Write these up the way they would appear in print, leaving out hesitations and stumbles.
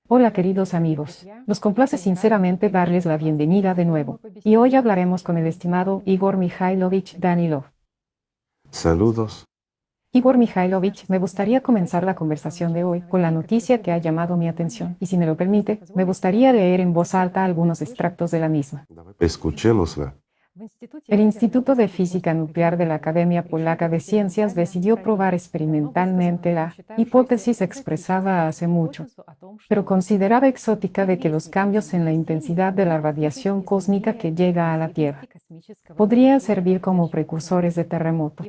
Hola queridos amigos, nos complace sinceramente darles la bienvenida de nuevo, y hoy hablaremos con el estimado Igor Mikhailovich Danilov. Saludos. Igor Mikhailovich, me gustaría comenzar la conversación de hoy con la noticia que ha llamado mi atención, y si me lo permite, me gustaría leer en voz alta algunos extractos de la misma. Escuchémosla. El Instituto de Física Nuclear de la Academia Polaca de Ciencias decidió probar experimentalmente la hipótesis expresada hace mucho, pero consideraba exótica de que los cambios en la intensidad de la radiación cósmica que llega a la Tierra podrían servir como precursores de terremoto.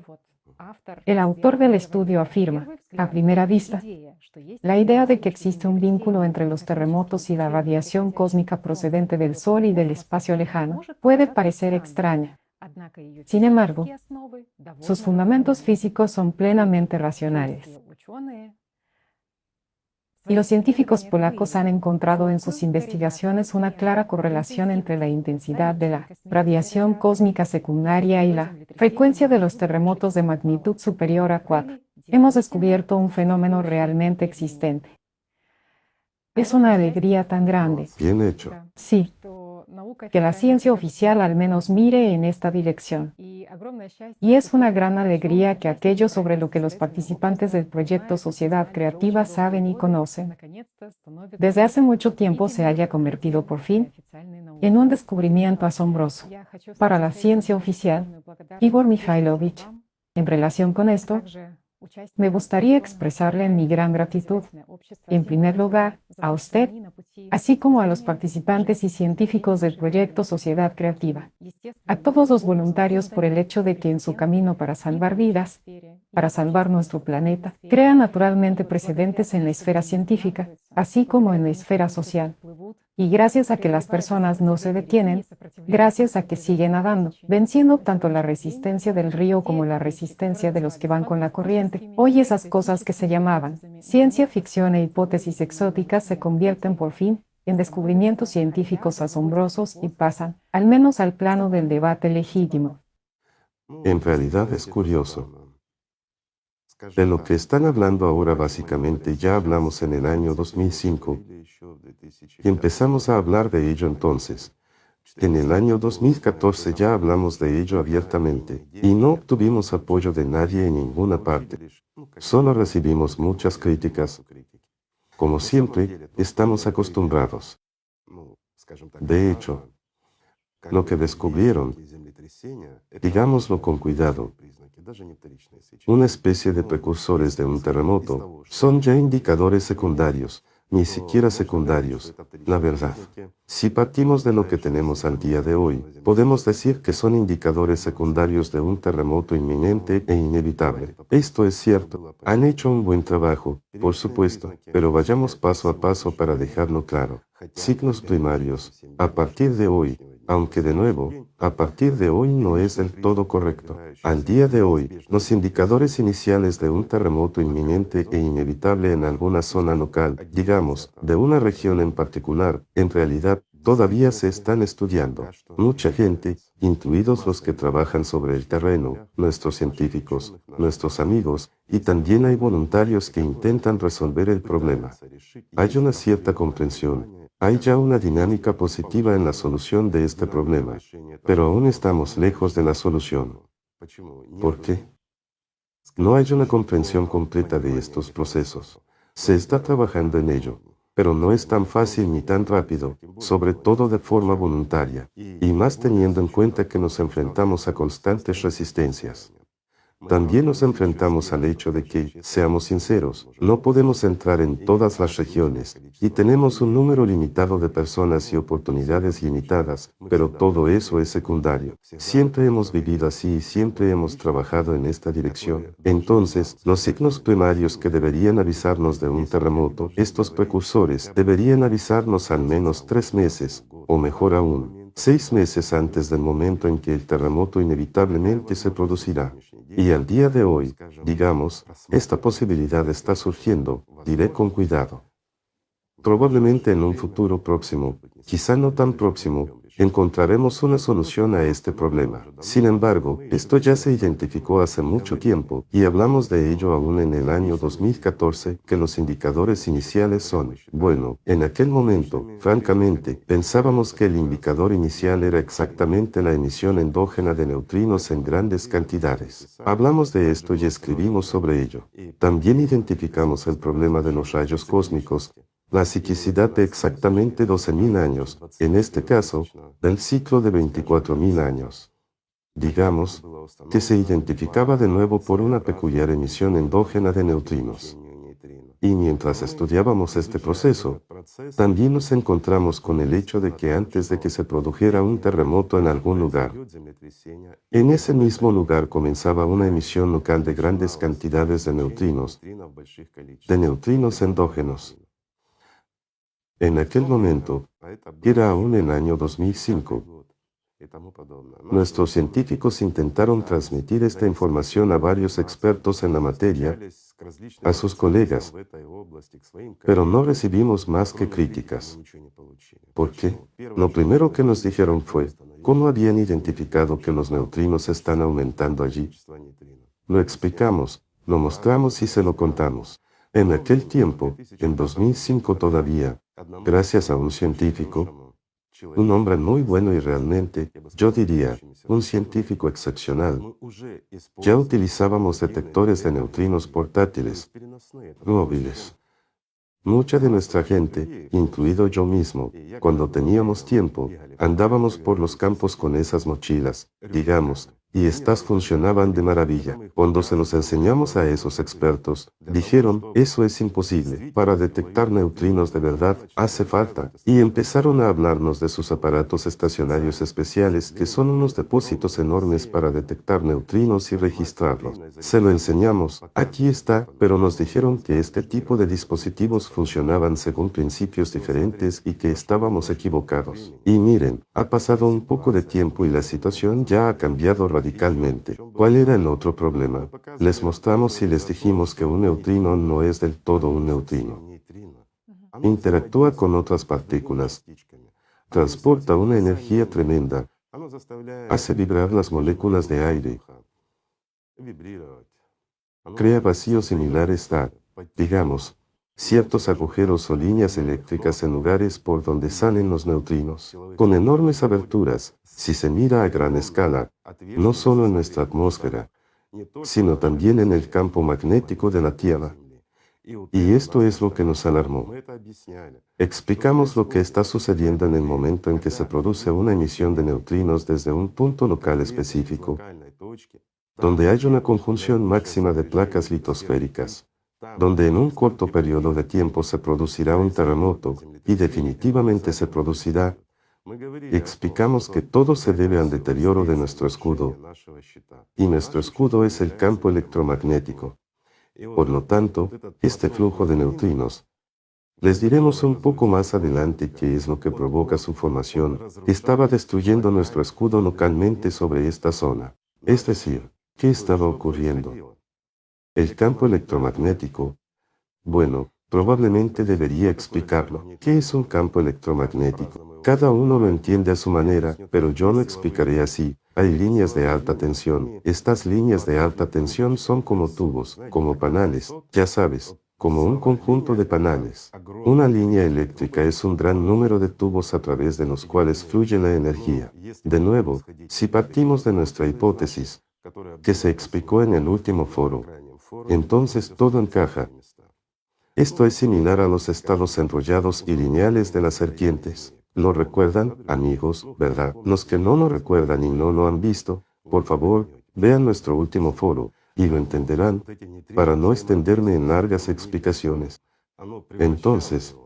El autor del estudio afirma, a primera vista, la idea de que existe un vínculo entre los terremotos y la radiación cósmica procedente del Sol y del espacio lejano puede parecer extraña. Sin embargo, sus fundamentos físicos son plenamente racionales. Y los científicos polacos han encontrado en sus investigaciones una clara correlación entre la intensidad de la radiación cósmica secundaria y la frecuencia de los terremotos de magnitud superior a 4. Hemos descubierto un fenómeno realmente existente. Es una alegría tan grande. Bien hecho. Sí, que la ciencia oficial al menos mire en esta dirección. Y es una gran alegría que aquello sobre lo que los participantes del proyecto Sociedad Creativa saben y conocen, desde hace mucho tiempo se haya convertido por fin en un descubrimiento asombroso para la ciencia oficial. Igor Mikhailovich, en relación con esto, me gustaría expresarle mi gran gratitud, en primer lugar, a usted, así como a los participantes y científicos del proyecto Sociedad Creativa, a todos los voluntarios por el hecho de que en su camino para salvar vidas, para salvar nuestro planeta, crean naturalmente precedentes en la esfera científica, así como en la esfera social. Y gracias a que las personas no se detienen, gracias a que siguen nadando, venciendo tanto la resistencia del río como la resistencia de los que van con la corriente, hoy esas cosas que se llamaban ciencia ficción e hipótesis exóticas se convierten por fin en descubrimientos científicos asombrosos y pasan, al menos al plano del debate legítimo. En realidad es curioso. De lo que están hablando ahora básicamente ya hablamos en el año 2005 y empezamos a hablar de ello entonces. En el año 2014 ya hablamos de ello abiertamente y no obtuvimos apoyo de nadie en ninguna parte. Solo recibimos muchas críticas. Como siempre, estamos acostumbrados. De hecho, lo que descubrieron, digámoslo con cuidado, una especie de precursores de un terremoto, son ya indicadores secundarios, ni siquiera secundarios, la verdad. Si partimos de lo que tenemos al día de hoy, podemos decir que son indicadores secundarios de un terremoto inminente e inevitable. Esto es cierto, han hecho un buen trabajo, por supuesto, pero vayamos paso a paso para dejarlo claro. Signos primarios, a partir de hoy, aunque de nuevo, a partir de hoy no es del todo correcto. Al día de hoy, los indicadores iniciales de un terremoto inminente e inevitable en alguna zona local, digamos, de una región en particular, en realidad, todavía se están estudiando. Mucha gente, incluidos los que trabajan sobre el terreno, nuestros científicos, nuestros amigos, y también hay voluntarios que intentan resolver el problema. Hay una cierta comprensión. Hay ya una dinámica positiva en la solución de este problema, pero aún estamos lejos de la solución. ¿Por qué? No hay una comprensión completa de estos procesos. Se está trabajando en ello, pero no es tan fácil ni tan rápido, sobre todo de forma voluntaria, y más teniendo en cuenta que nos enfrentamos a constantes resistencias. También nos enfrentamos al hecho de que, seamos sinceros, no podemos entrar en todas las regiones y tenemos un número limitado de personas y oportunidades limitadas, pero todo eso es secundario. Siempre hemos vivido así y siempre hemos trabajado en esta dirección. Entonces, los signos primarios que deberían avisarnos de un terremoto, estos precursores, deberían avisarnos al menos 3 meses, o mejor aún, 6 meses antes del momento en que el terremoto inevitablemente se producirá. Y al día de hoy, digamos, esta posibilidad está surgiendo, diré con cuidado. Probablemente en un futuro próximo, quizá no tan próximo, encontraremos una solución a este problema. Sin embargo, esto ya se identificó hace mucho tiempo, y hablamos de ello aún en el año 2014, que los indicadores iniciales son, bueno, en aquel momento, francamente, pensábamos que el indicador inicial era exactamente la emisión endógena de neutrinos en grandes cantidades. Hablamos de esto y escribimos sobre ello. También identificamos el problema de los rayos cósmicos, la ciclicidad de exactamente 12.000 años, en este caso, del ciclo de 24.000 años. Digamos, que se identificaba de nuevo por una peculiar emisión endógena de neutrinos. Y mientras estudiábamos este proceso, también nos encontramos con el hecho de que antes de que se produjera un terremoto en algún lugar, en ese mismo lugar comenzaba una emisión local de grandes cantidades de neutrinos endógenos. En aquel momento, era aún el año 2005, nuestros científicos intentaron transmitir esta información a varios expertos en la materia, a sus colegas, pero no recibimos más que críticas. ¿Por qué? Lo primero que nos dijeron fue, ¿cómo habían identificado que los neutrinos están aumentando allí? Lo explicamos, lo mostramos y se lo contamos. En aquel tiempo, en 2005 todavía, gracias a un científico, un hombre muy bueno y realmente, yo diría, un científico excepcional, ya utilizábamos detectores de neutrinos portátiles, móviles. Mucha de nuestra gente, incluido yo mismo, cuando teníamos tiempo, andábamos por los campos con esas mochilas, digamos, y estas funcionaban de maravilla. Cuando se los enseñamos a esos expertos, dijeron, eso es imposible. Para detectar neutrinos de verdad, hace falta. Y empezaron a hablarnos de sus aparatos estacionarios especiales, que son unos depósitos enormes para detectar neutrinos y registrarlos. Se lo enseñamos, aquí está, pero nos dijeron que este tipo de dispositivos funcionaban según principios diferentes y que estábamos equivocados. Y miren, ha pasado un poco de tiempo y la situación ya ha cambiado radicalmente. ¿Cuál era el otro problema? Les mostramos y les dijimos que un neutrino no es del todo un neutrino. Interactúa con otras partículas, transporta una energía tremenda, hace vibrar las moléculas de aire, crea vacíos similares a, digamos, ciertos agujeros o líneas eléctricas en lugares por donde salen los neutrinos, con enormes aberturas, si se mira a gran escala, no solo en nuestra atmósfera, sino también en el campo magnético de la Tierra. Y esto es lo que nos alarmó. Explicamos lo que está sucediendo en el momento en que se produce una emisión de neutrinos desde un punto local específico, donde hay una conjunción máxima de placas litosféricas, donde en un corto periodo de tiempo se producirá un terremoto, y definitivamente se producirá. Explicamos que todo se debe al deterioro de nuestro escudo, y nuestro escudo es el campo electromagnético. Por lo tanto, este flujo de neutrinos, les diremos un poco más adelante qué es lo que provoca su formación, estaba destruyendo nuestro escudo localmente sobre esta zona. Es decir, ¿qué estaba ocurriendo? El campo electromagnético. Bueno, probablemente debería explicarlo. ¿Qué es un campo electromagnético? Cada uno lo entiende a su manera, pero yo lo explicaré así. Hay líneas de alta tensión. Estas líneas de alta tensión son como tubos, como panales, ya sabes, como un conjunto de panales. Una línea eléctrica es un gran número de tubos a través de los cuales fluye la energía. De nuevo, si partimos de nuestra hipótesis, que se explicó en el último foro, entonces todo encaja. Esto es similar a los estados enrollados y lineales de las serpientes. ¿Lo recuerdan, amigos, verdad? Los que no lo recuerdan y no lo han visto, por favor, vean nuestro último foro, y lo entenderán, para no extenderme en largas explicaciones. Entonces,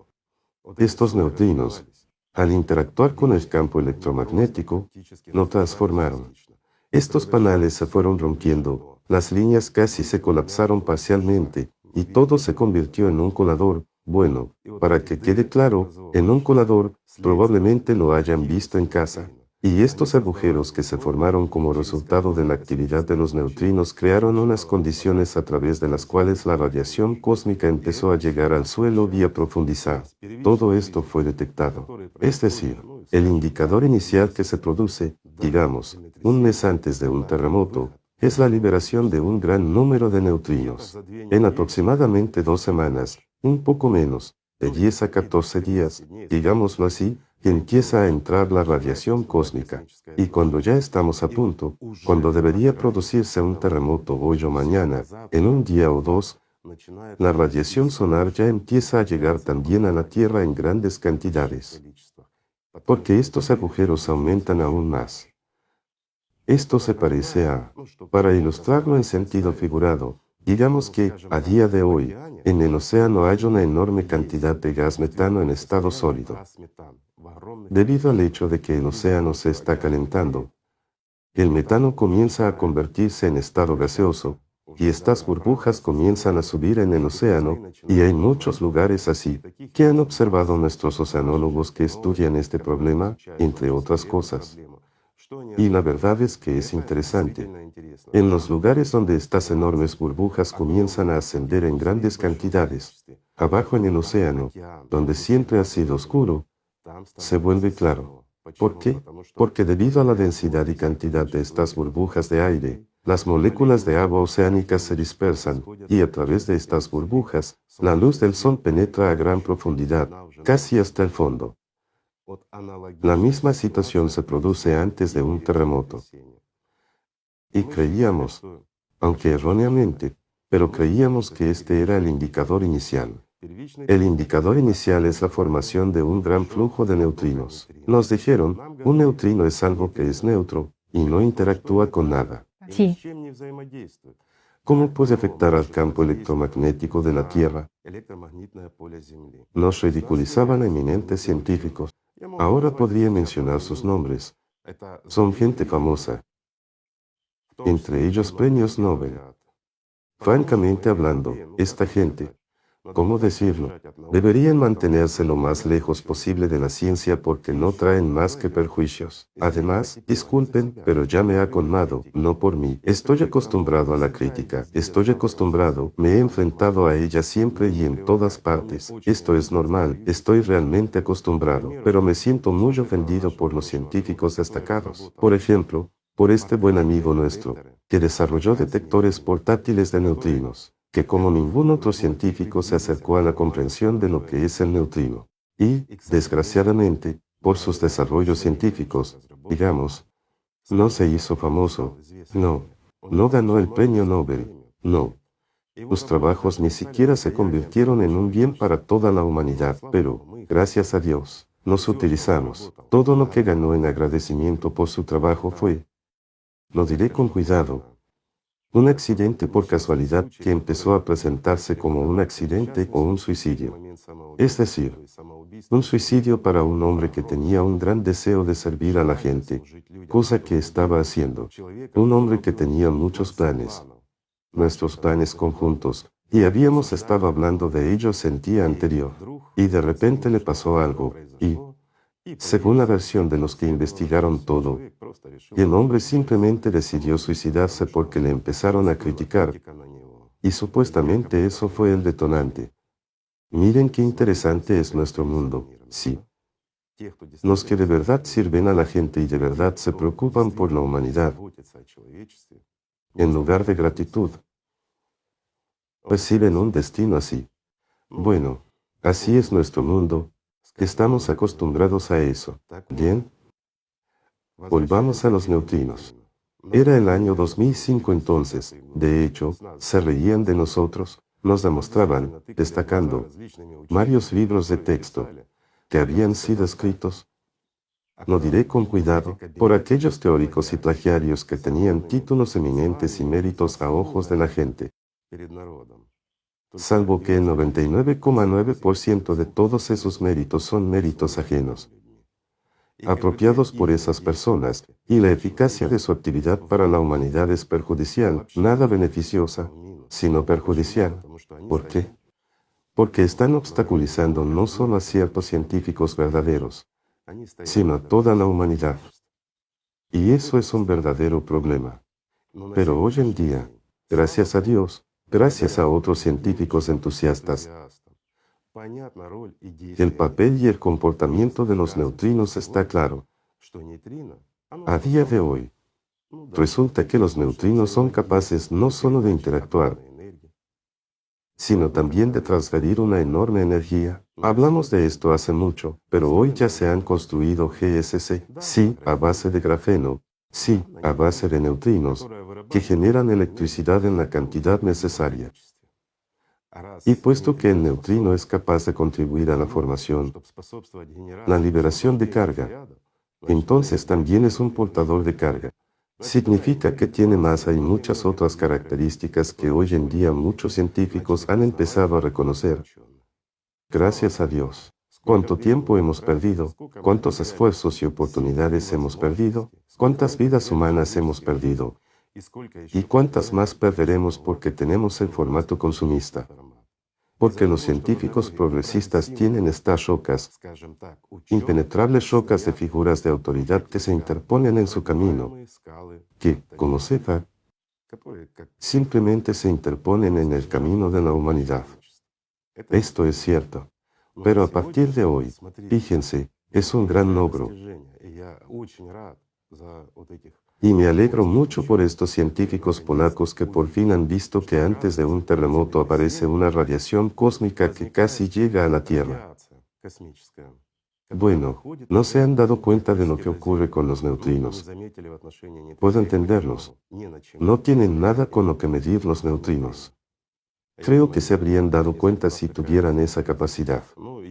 estos neutrinos, al interactuar con el campo electromagnético, lo transformaron. Estos panales se fueron rompiendo, las líneas casi se colapsaron parcialmente, y todo se convirtió en un colador. Bueno, para que quede claro, en un colador, probablemente lo hayan visto en casa. Y estos agujeros que se formaron como resultado de la actividad de los neutrinos crearon unas condiciones a través de las cuales la radiación cósmica empezó a llegar al suelo y a profundizar. Todo esto fue detectado. Es decir, El indicador inicial que se produce, digamos, un mes antes de un terremoto, es la liberación de un gran número de neutrinos. En aproximadamente 2 semanas, un poco menos, de 10 a 14 días, digámoslo así, empieza a entrar la radiación cósmica. Y cuando ya estamos a punto, cuando debería producirse un terremoto hoy o mañana, en un día o dos, la radiación solar ya empieza a llegar también a la Tierra en grandes cantidades. Porque estos agujeros aumentan aún más. Esto se parece a, para ilustrarlo en sentido figurado, digamos que, a día de hoy, en el océano hay una enorme cantidad de gas metano en estado sólido. Debido al hecho de que el océano se está calentando, el metano comienza a convertirse en estado gaseoso, y estas burbujas comienzan a subir en el océano, y hay muchos lugares así, que han observado nuestros oceanólogos que estudian este problema, entre otras cosas. Y la verdad es que es interesante. En los lugares donde estas enormes burbujas comienzan a ascender en grandes cantidades, abajo en el océano, donde siempre ha sido oscuro, se vuelve claro. ¿Por qué? Porque debido a la densidad y cantidad de estas burbujas de aire, las moléculas de agua oceánica se dispersan, y a través de estas burbujas, la luz del sol penetra a gran profundidad, casi hasta el fondo. La misma situación se produce antes de un terremoto. Y creíamos, aunque erróneamente, pero creíamos que este era el indicador inicial. El indicador inicial es la formación de un gran flujo de neutrinos. Nos dijeron, un neutrino es algo que es neutro y no interactúa con nada. Sí, ¿Cómo puede afectar al campo electromagnético de la Tierra? Nos ridiculizaban eminentes científicos. Ahora podría mencionar sus nombres. Son gente famosa, entre ellos premios Nobel. Francamente hablando, esta gente, ¿cómo decirlo? Deberían mantenerse lo más lejos posible de la ciencia porque no traen más que perjuicios. Además, disculpen, pero ya me ha colmado, no por mí. Estoy acostumbrado a la crítica, estoy acostumbrado, me he enfrentado a ella siempre y en todas partes. Esto es normal, estoy realmente acostumbrado, pero me siento muy ofendido por los científicos destacados. Por ejemplo, por este buen amigo nuestro, que desarrolló detectores portátiles de neutrinos, que como ningún otro científico se acercó a la comprensión de lo que es el neutrino. Y, desgraciadamente, por sus desarrollos científicos, digamos, no se hizo famoso, no ganó el premio Nobel, no. Sus trabajos ni siquiera se convirtieron en un bien para toda la humanidad, pero, gracias a Dios, nos utilizamos. Todo lo que ganó en agradecimiento por su trabajo fue, lo diré con cuidado, un accidente por casualidad que empezó a presentarse como un accidente o un suicidio. Es decir, un suicidio para un hombre que tenía un gran deseo de servir a la gente, cosa que estaba haciendo. Un hombre que tenía muchos planes, nuestros planes conjuntos, y habíamos estado hablando de ellos el día anterior. Y de repente le pasó algo, y, según la versión de los que investigaron todo, el hombre simplemente decidió suicidarse porque le empezaron a criticar, y supuestamente eso fue el detonante. Miren qué interesante es nuestro mundo, sí. Los que de verdad sirven a la gente y de verdad se preocupan por la humanidad, en lugar de gratitud, reciben un destino así. Bueno, así es nuestro mundo. Estamos acostumbrados a eso. Bien. Volvamos a los neutrinos. Era el año 2005 entonces. De hecho, se reían de nosotros. Nos demostraban, destacando, varios libros de texto que habían sido escritos, lo diré con cuidado, por aquellos teóricos y plagiarios que tenían títulos eminentes y méritos a ojos de la gente. Salvo que el 99,9% de todos esos méritos son méritos ajenos, apropiados por esas personas, y la eficacia de su actividad para la humanidad es perjudicial, nada beneficiosa, sino perjudicial. ¿Por qué? Porque están obstaculizando no solo a ciertos científicos verdaderos, sino a toda la humanidad. Y eso es un verdadero problema. Pero hoy en día, gracias a Dios, gracias a otros científicos entusiastas, El papel y el comportamiento de los neutrinos está claro. A día de hoy, resulta que los neutrinos son capaces no solo de interactuar, sino también de transferir una enorme energía. Hablamos de esto hace mucho, pero hoy ya se han construido GSC, sí, a base de grafeno, sí, a base de neutrinos, que generan electricidad en la cantidad necesaria. Y puesto que el neutrino es capaz de contribuir a la formación, la liberación de carga, entonces también es un portador de carga. Significa que tiene masa y muchas otras características que hoy en día muchos científicos han empezado a reconocer. Gracias a Dios. ¿Cuánto tiempo hemos perdido? ¿Cuántos esfuerzos y oportunidades hemos perdido? ¿Cuántas vidas humanas hemos perdido? ¿Y cuántas más perderemos porque tenemos el formato consumista? Porque los científicos progresistas tienen estas rocas, impenetrables rocas de figuras de autoridad que se interponen en su camino, que, como sepa, simplemente se interponen en el camino de la humanidad. Esto es cierto. Pero a partir de hoy, fíjense, es un gran logro. Y me alegro mucho por estos científicos polacos que por fin han visto que antes de un terremoto aparece una radiación cósmica que casi llega a la Tierra. Bueno, no se han dado cuenta de lo que ocurre con los neutrinos. Puedo entenderlos. No tienen nada con lo que medir los neutrinos. Creo que se habrían dado cuenta si tuvieran esa capacidad.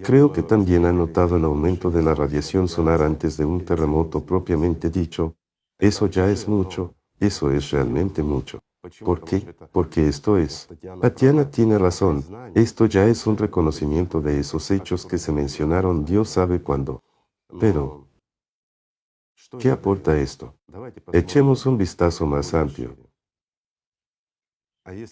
Creo que también han notado el aumento de la radiación solar antes de un terremoto propiamente dicho. Eso ya es mucho, eso es realmente mucho. ¿Por qué? Porque esto es. Tatiana tiene razón, esto ya es un reconocimiento de esos hechos que se mencionaron Dios sabe cuándo. Pero, ¿qué aporta esto? Echemos un vistazo más amplio.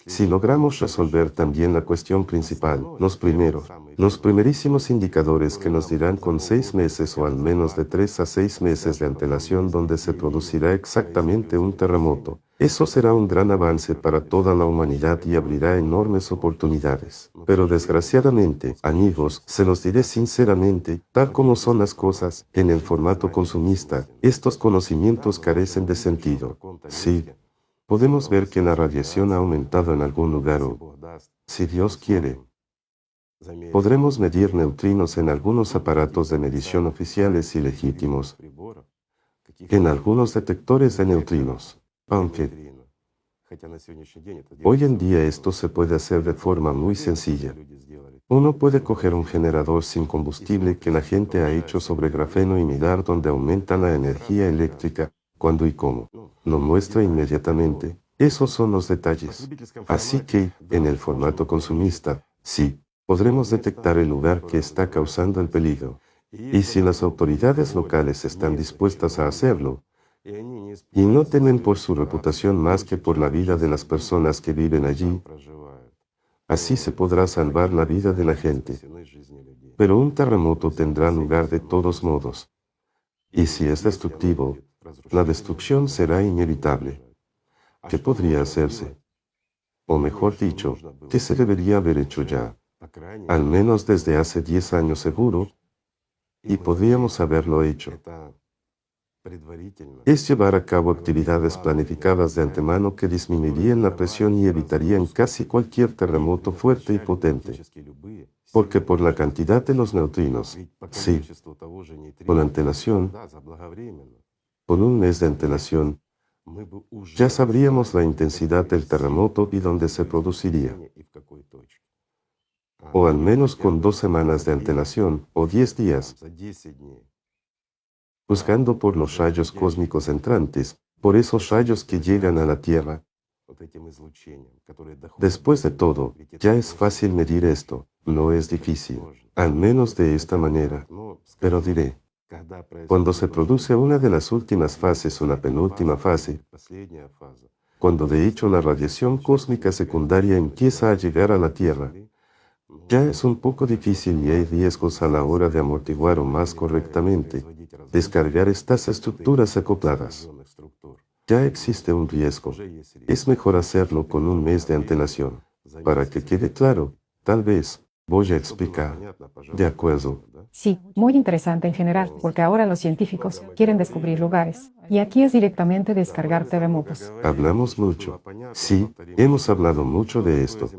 Si logramos resolver también la cuestión principal, los primerísimos indicadores que nos dirán con 6 meses o al menos de 3 a 6 meses de antelación donde se producirá exactamente un terremoto, eso será un gran avance para toda la humanidad y abrirá enormes oportunidades. Pero desgraciadamente, amigos, se los diré sinceramente, tal como son las cosas, en el formato consumista, estos conocimientos carecen de sentido. Sí. Podemos ver que la radiación ha aumentado en algún lugar o, si Dios quiere, podremos medir neutrinos en algunos aparatos de medición oficiales y legítimos, en algunos detectores de neutrinos, aunque hoy en día esto se puede hacer de forma muy sencilla. Uno puede coger un generador sin combustible que la gente ha hecho sobre grafeno y mirar dónde aumenta la energía eléctrica, cuándo y cómo. Lo muestra inmediatamente. Esos son los detalles. Así que, en el formato consumista, sí, podremos detectar el lugar que está causando el peligro. Y si las autoridades locales están dispuestas a hacerlo, y no temen por su reputación más que por la vida de las personas que viven allí, así se podrá salvar la vida de la gente. Pero un terremoto tendrá lugar de todos modos. Y si es destructivo, la destrucción será inevitable. ¿Qué podría hacerse? O mejor dicho, ¿qué se debería haber hecho ya? Al menos desde hace 10 años seguro, y podríamos haberlo hecho. Es llevar a cabo actividades planificadas de antemano que disminuirían la presión y evitarían casi cualquier terremoto fuerte y potente. Porque por la cantidad de los neutrinos, sí, con antelación, con un mes de antelación, ya sabríamos la intensidad del terremoto y dónde se produciría. O al menos con 2 semanas de antelación, o 10 días, juzgando por los rayos cósmicos entrantes, por esos rayos que llegan a la Tierra. Después de todo, ya es fácil medir esto, no es difícil, al menos de esta manera. Pero diré, cuando se produce una de las últimas fases o la penúltima fase, cuando de hecho la radiación cósmica secundaria empieza a llegar a la Tierra, ya es un poco difícil y hay riesgos a la hora de amortiguar o más correctamente, descargar estas estructuras acopladas. Ya existe un riesgo. Es mejor hacerlo con un mes de antelación. Para que quede claro, tal vez, Voy a explicar. De acuerdo. Sí, muy interesante en general, porque ahora los científicos quieren descubrir lugares. Y aquí es directamente descargar terremotos. Hablamos mucho. Sí, hemos hablado mucho de esto.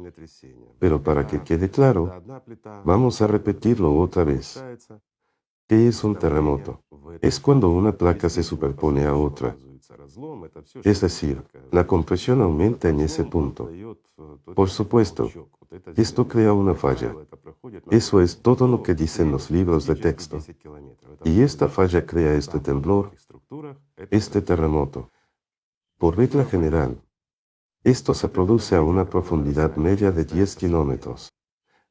Pero para que quede claro, vamos a repetirlo otra vez. ¿Qué es un terremoto? Es cuando una placa se superpone a otra. Es decir, la compresión aumenta en ese punto. Por supuesto, esto crea una falla. Eso es todo lo que dicen los libros de texto. Y esta falla crea este temblor, este terremoto. Por regla general, esto se produce a una profundidad media de 10 kilómetros.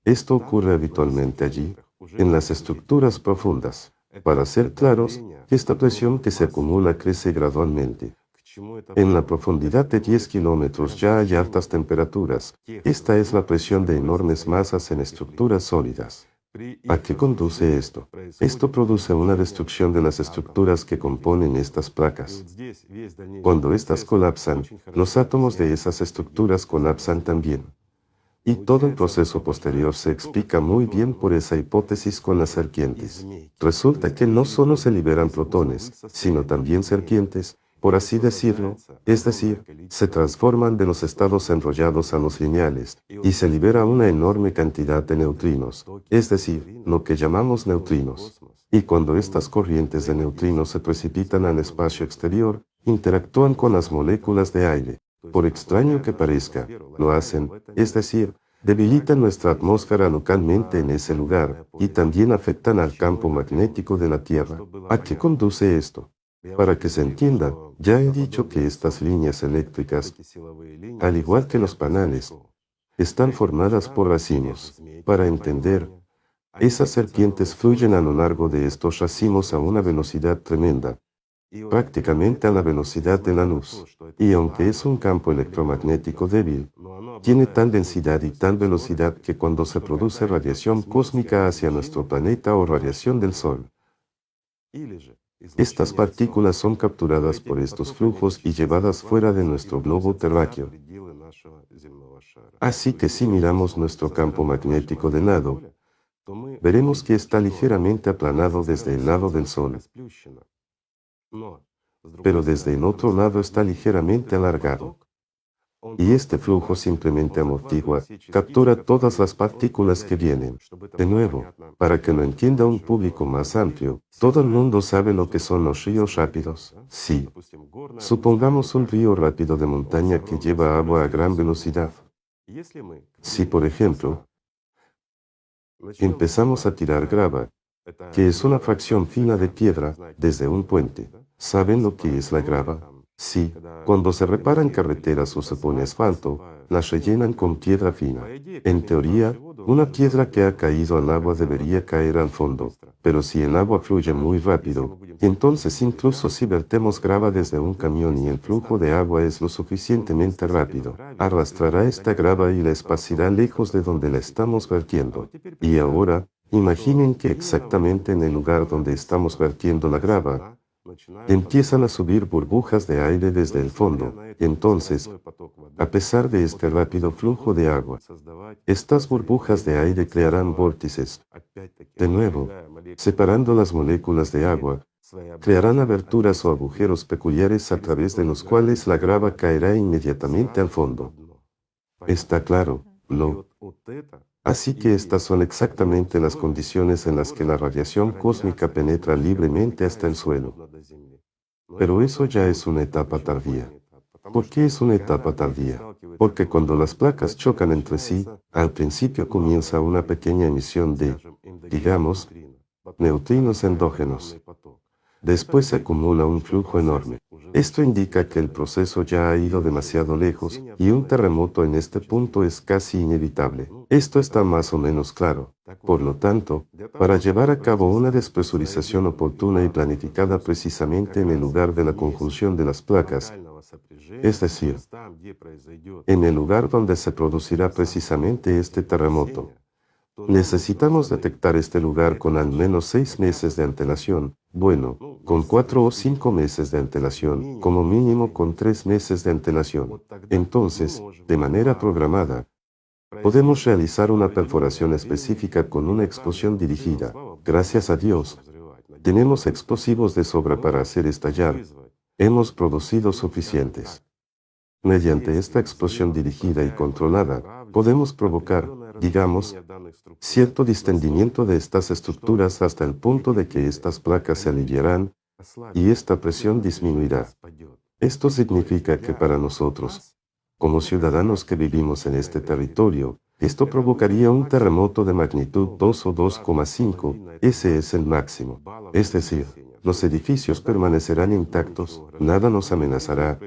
Esto ocurre habitualmente allí, en las estructuras profundas. Para ser claros, esta presión que se acumula crece gradualmente. En la profundidad de 10 kilómetros ya hay altas temperaturas. Esta es la presión de enormes masas en estructuras sólidas. ¿A qué conduce esto? Esto produce una destrucción de las estructuras que componen estas placas. Cuando estas colapsan, los átomos de esas estructuras colapsan también. Y todo el proceso posterior se explica muy bien por esa hipótesis con las serpientes. Resulta que no solo se liberan protones, sino también serpientes, por así decirlo, es decir, se transforman de los estados enrollados a los lineales, y se libera una enorme cantidad de neutrinos, es decir, lo que llamamos neutrinos. Y cuando estas corrientes de neutrinos se precipitan al espacio exterior, interactúan con las moléculas de aire. Por extraño que parezca, lo hacen, es decir, debilitan nuestra atmósfera localmente en ese lugar, y también afectan al campo magnético de la Tierra. ¿A qué conduce esto? Para que se entienda, ya he dicho que estas líneas eléctricas, al igual que los panales, están formadas por racimos. Para entender, esas serpientes fluyen a lo largo de estos racimos a una velocidad tremenda, prácticamente a la velocidad de la luz. Y aunque es un campo electromagnético débil, tiene tal densidad y tal velocidad que cuando se produce radiación cósmica hacia nuestro planeta o radiación del Sol, estas partículas son capturadas por estos flujos y llevadas fuera de nuestro globo terráqueo. Así que si miramos nuestro campo magnético de lado, veremos que está ligeramente aplanado desde el lado del Sol, pero desde el otro lado está ligeramente alargado. Y este flujo simplemente amortigua, captura todas las partículas que vienen. De nuevo, para que lo entienda un público más amplio, ¿todo el mundo sabe lo que son los ríos rápidos? Sí. Supongamos un río rápido de montaña que lleva agua a gran velocidad. Si, por ejemplo, empezamos a tirar grava, que es una fracción fina de piedra, desde un puente, ¿saben lo que es la grava? Sí, cuando se reparan carreteras o se pone asfalto, las rellenan con piedra fina. En teoría, una piedra que ha caído al agua debería caer al fondo, pero si el agua fluye muy rápido, entonces incluso si vertemos grava desde un camión y el flujo de agua es lo suficientemente rápido, arrastrará esta grava y la esparcirá lejos de donde la estamos vertiendo. Y ahora, imaginen que exactamente en el lugar donde estamos vertiendo la grava, empiezan a subir burbujas de aire desde el fondo. Entonces, a pesar de este rápido flujo de agua, estas burbujas de aire crearán vórtices. De nuevo, separando las moléculas de agua, crearán aberturas o agujeros peculiares a través de los cuales la grava caerá inmediatamente al fondo. ¿Está claro? ¿No? Así que estas son exactamente las condiciones en las que la radiación cósmica penetra libremente hasta el suelo. Pero eso ya es una etapa tardía. ¿Por qué es una etapa tardía? Porque cuando las placas chocan entre sí, al principio comienza una pequeña emisión de, digamos, neutrinos endógenos. Después se acumula un flujo enorme. Esto indica que el proceso ya ha ido demasiado lejos y un terremoto en este punto es casi inevitable. Esto está más o menos claro. Por lo tanto, para llevar a cabo una despresurización oportuna y planificada precisamente en el lugar de la conjunción de las placas, es decir, en el lugar donde se producirá precisamente este terremoto, necesitamos detectar este lugar con al menos 6 meses de antelación, bueno, con 4 o 5 meses de antelación, como mínimo con 3 meses de antelación. Entonces, de manera programada, Podemos realizar una perforación específica con una explosión dirigida. Gracias a Dios, tenemos explosivos de sobra para hacer estallar. Hemos producido suficientes. Mediante esta explosión dirigida y controlada, podemos provocar, digamos, cierto distendimiento de estas estructuras hasta el punto de que estas placas se aliviarán y esta presión disminuirá. Esto significa que para nosotros, como ciudadanos que vivimos en este territorio, esto provocaría un terremoto de magnitud 2 o 2,5, ese es el máximo. Es decir, los edificios permanecerán intactos, nada nos amenazará,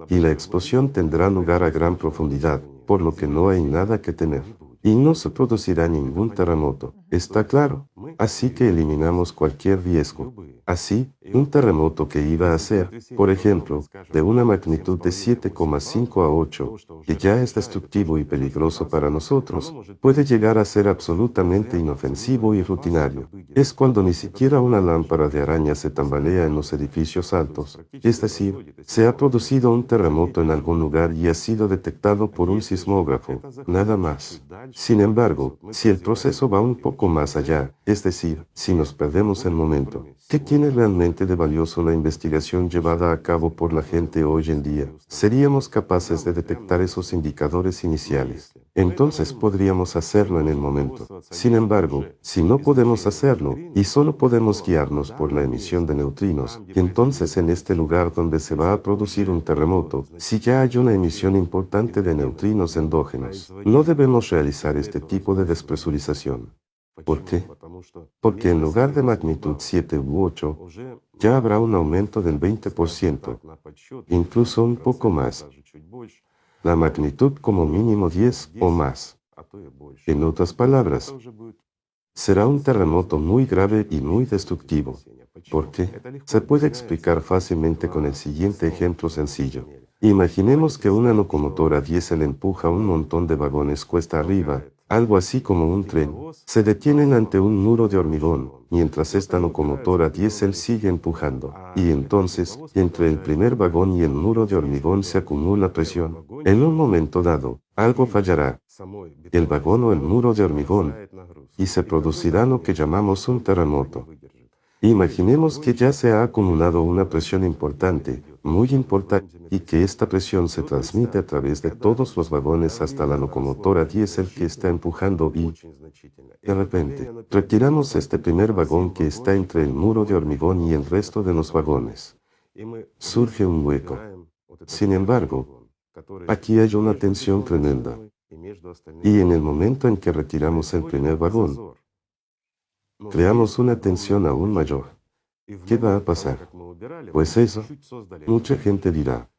y la explosión tendrá lugar a gran profundidad, por lo que no hay nada que temer. Y no se producirá ningún terremoto, ¿está claro? Así que eliminamos cualquier riesgo. Así, un terremoto que iba a ser, por ejemplo, de una magnitud de 7,5 a 8, que ya es destructivo y peligroso para nosotros, puede llegar a ser absolutamente inofensivo y rutinario. Es cuando ni siquiera una lámpara de araña se tambalea en los edificios altos. Es decir, se ha producido un terremoto en algún lugar y ha sido detectado por un sismógrafo, nada más. Sin embargo, si el proceso va un poco más allá, es decir, si nos perdemos el momento, ¿qué tiene realmente de valioso la investigación llevada a cabo por la gente hoy en día? Seríamos capaces de detectar esos indicadores iniciales. Entonces podríamos hacerlo en el momento. Sin embargo, si no podemos hacerlo, y solo podemos guiarnos por la emisión de neutrinos, entonces en este lugar donde se va a producir un terremoto, si ya hay una emisión importante de neutrinos endógenos, no debemos realizar este tipo de despresurización. ¿Por qué? Porque en lugar de magnitud 7 u 8, ya habrá un aumento del 20%, incluso un poco más. La magnitud como mínimo 10 o más. En otras palabras, será un terremoto muy grave y muy destructivo. ¿Por qué? Se puede explicar fácilmente con el siguiente ejemplo sencillo. Imaginemos que una locomotora diésel empuja un montón de vagones cuesta arriba, algo así como un tren. Se detienen ante un muro de hormigón, mientras esta locomotora diésel sigue empujando. Y entonces, entre el primer vagón y el muro de hormigón se acumula presión. En un momento dado, algo fallará, el vagón o el muro de hormigón, y se producirá lo que llamamos un terremoto. Imaginemos que ya se ha acumulado una presión importante, muy importante, y que esta presión se transmite a través de todos los vagones hasta la locomotora diésel que está empujando y, de repente, retiramos este primer vagón que está entre el muro de hormigón y el resto de los vagones. Surge un hueco. Sin embargo, aquí hay una tensión tremenda. Y en el momento en que retiramos el primer vagón, creamos una tensión aún mayor. ¿Qué va a pasar? Pues eso, mucha gente dirá,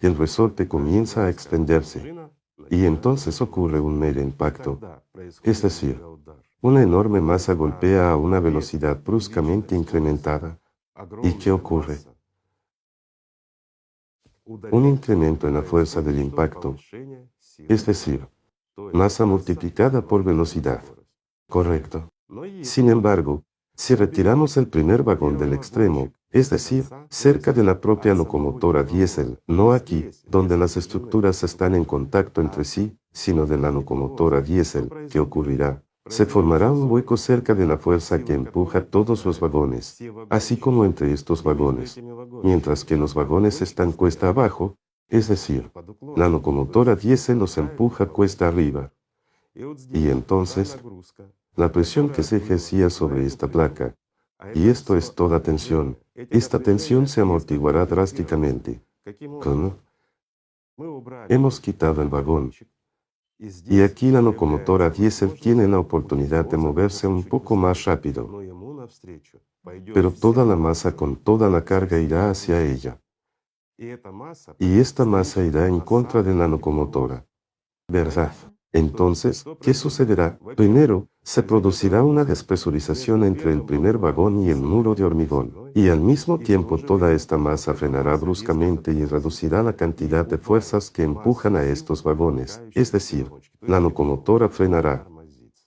el resorte comienza a extenderse, y entonces ocurre un mega impacto, es decir, una enorme masa golpea a una velocidad bruscamente incrementada. ¿Y qué ocurre? Un incremento en la fuerza del impacto, es decir, masa multiplicada por velocidad. Correcto. Sin embargo, si retiramos el primer vagón del extremo, es decir, cerca de la propia locomotora diésel, no aquí, donde las estructuras están en contacto entre sí, sino de la locomotora diésel, ¿qué ocurrirá? Se formará un hueco cerca de la fuerza que empuja todos los vagones, así como entre estos vagones, mientras que los vagones están cuesta abajo, es decir, la locomotora diésel los empuja cuesta arriba. Y entonces, la presión que se ejercía sobre esta placa, y esto es toda tensión, esta tensión se amortiguará drásticamente. ¿Cómo? Hemos quitado el vagón. Y aquí la locomotora diésel tiene la oportunidad de moverse un poco más rápido. Pero toda la masa con toda la carga irá hacia ella. Y esta masa irá en contra de la locomotora. ¿Verdad? Entonces, ¿qué sucederá? Primero, se producirá una despresurización entre el primer vagón y el muro de hormigón, y al mismo tiempo toda esta masa frenará bruscamente y reducirá la cantidad de fuerzas que empujan a estos vagones, es decir, la locomotora frenará.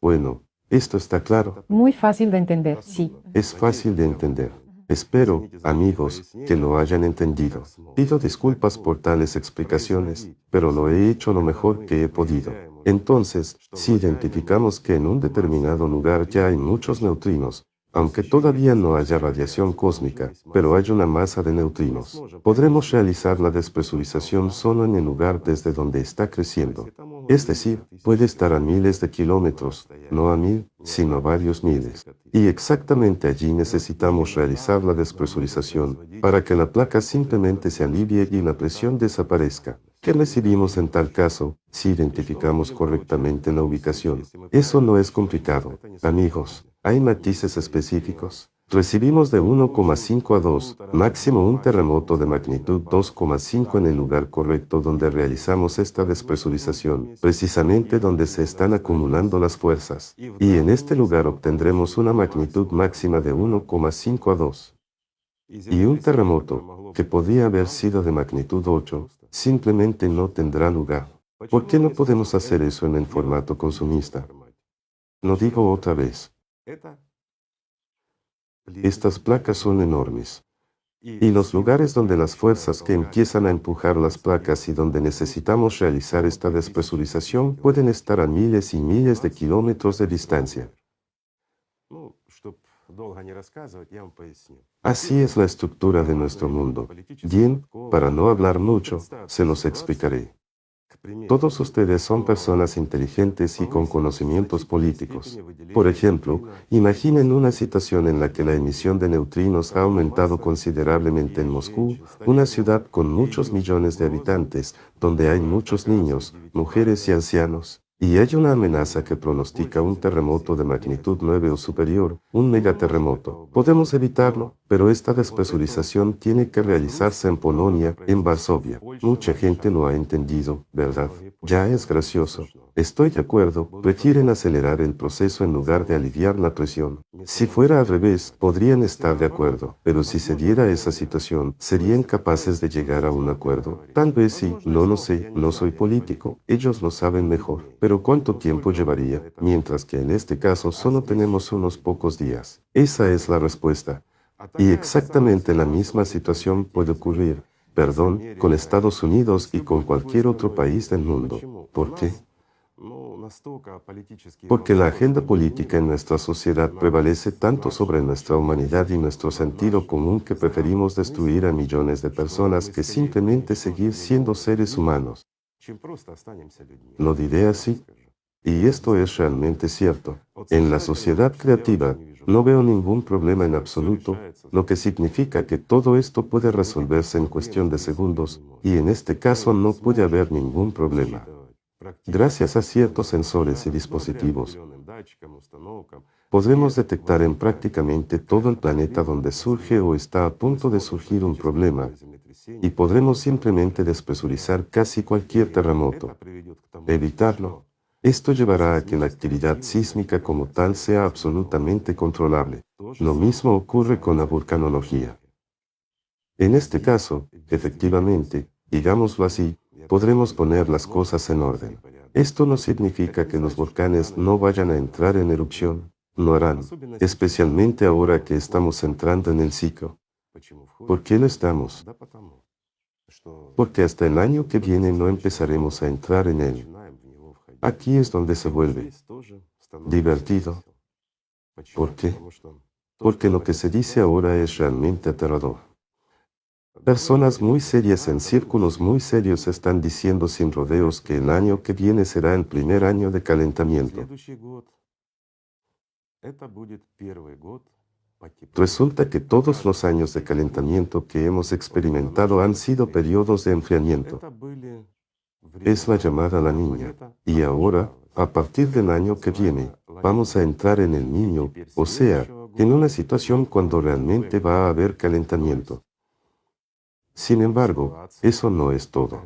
Bueno, esto está claro. Muy fácil de entender, sí. Es fácil de entender. Espero, amigos, que lo hayan entendido. Pido disculpas por tales explicaciones, pero lo he hecho lo mejor que he podido. Entonces, si identificamos que en un determinado lugar ya hay muchos neutrinos, aunque todavía no haya radiación cósmica, pero hay una masa de neutrinos, podremos realizar la despresurización solo en el lugar desde donde está creciendo. Es decir, puede estar a miles de kilómetros, no a 1000, sino a varios miles. Y exactamente allí necesitamos realizar la despresurización, para que la placa simplemente se alivie y la presión desaparezca. ¿Qué recibimos en tal caso, si identificamos correctamente la ubicación? Eso no es complicado, amigos. Hay matices específicos. Recibimos de 1,5 a 2, máximo un terremoto de magnitud 2,5 en el lugar correcto donde realizamos esta despresurización, precisamente donde se están acumulando las fuerzas. Y en este lugar obtendremos una magnitud máxima de 1,5 a 2. Y un terremoto, que podría haber sido de magnitud 8, simplemente no tendrá lugar. ¿Por qué no podemos hacer eso en el formato consumista? Lo digo otra vez. Estas placas son enormes. Y los lugares donde las fuerzas que empiezan a empujar las placas y donde necesitamos realizar esta despresurización pueden estar a miles y miles de kilómetros de distancia. Así es la estructura de nuestro mundo. Bien, para no hablar mucho, se los explicaré. Todos ustedes son personas inteligentes y con conocimientos políticos. Por ejemplo, imaginen una situación en la que la emisión de neutrinos ha aumentado considerablemente en Moscú, una ciudad con muchos millones de habitantes, donde hay muchos niños, mujeres y ancianos. Y hay una amenaza que pronostica un terremoto de magnitud 9 o superior, un megaterremoto. Podemos evitarlo, pero esta despresurización tiene que realizarse en Polonia, en Varsovia. Mucha gente lo ha entendido, ¿verdad? Ya es gracioso. Estoy de acuerdo, prefieren acelerar el proceso en lugar de aliviar la presión. Si fuera al revés, podrían estar de acuerdo, pero si se diera esa situación, ¿serían capaces de llegar a un acuerdo? Tal vez sí, no lo sé, no soy político, ellos lo saben mejor. Pero ¿cuánto tiempo llevaría? Mientras que en este caso solo tenemos unos pocos días. Esa es la respuesta. Y exactamente la misma situación puede ocurrir, con Estados Unidos y con cualquier otro país del mundo. ¿Por qué? Porque la agenda política en nuestra sociedad prevalece tanto sobre nuestra humanidad y nuestro sentido común que preferimos destruir a millones de personas que simplemente seguir siendo seres humanos. Lo diré así. Y esto es realmente cierto. En la sociedad creativa, no veo ningún problema en absoluto, lo que significa que todo esto puede resolverse en cuestión de segundos, y en este caso no puede haber ningún problema. Gracias a ciertos sensores y dispositivos, podremos detectar en prácticamente todo el planeta donde surge o está a punto de surgir un problema, y podremos simplemente despresurizar casi cualquier terremoto. Evitarlo. Esto llevará a que la actividad sísmica como tal sea absolutamente controlable. Lo mismo ocurre con la vulcanología. En este caso, efectivamente, digámoslo así, podremos poner las cosas en orden. Esto no significa que los volcanes no vayan a entrar en erupción. Lo harán, especialmente ahora que estamos entrando en el ciclo. ¿Por qué lo estamos? Porque hasta el año que viene no empezaremos a entrar en él. Aquí es donde se vuelve divertido. ¿Por qué? Porque lo que se dice ahora es realmente aterrador. Personas muy serias en círculos muy serios están diciendo sin rodeos que el año que viene será el primer año de calentamiento. Resulta que todos los años de calentamiento que hemos experimentado han sido periodos de enfriamiento. Es la llamada La Niña. Y ahora, a partir del año que viene, vamos a entrar en el Niño, o sea, en una situación cuando realmente va a haber calentamiento. Sin embargo, eso no es todo.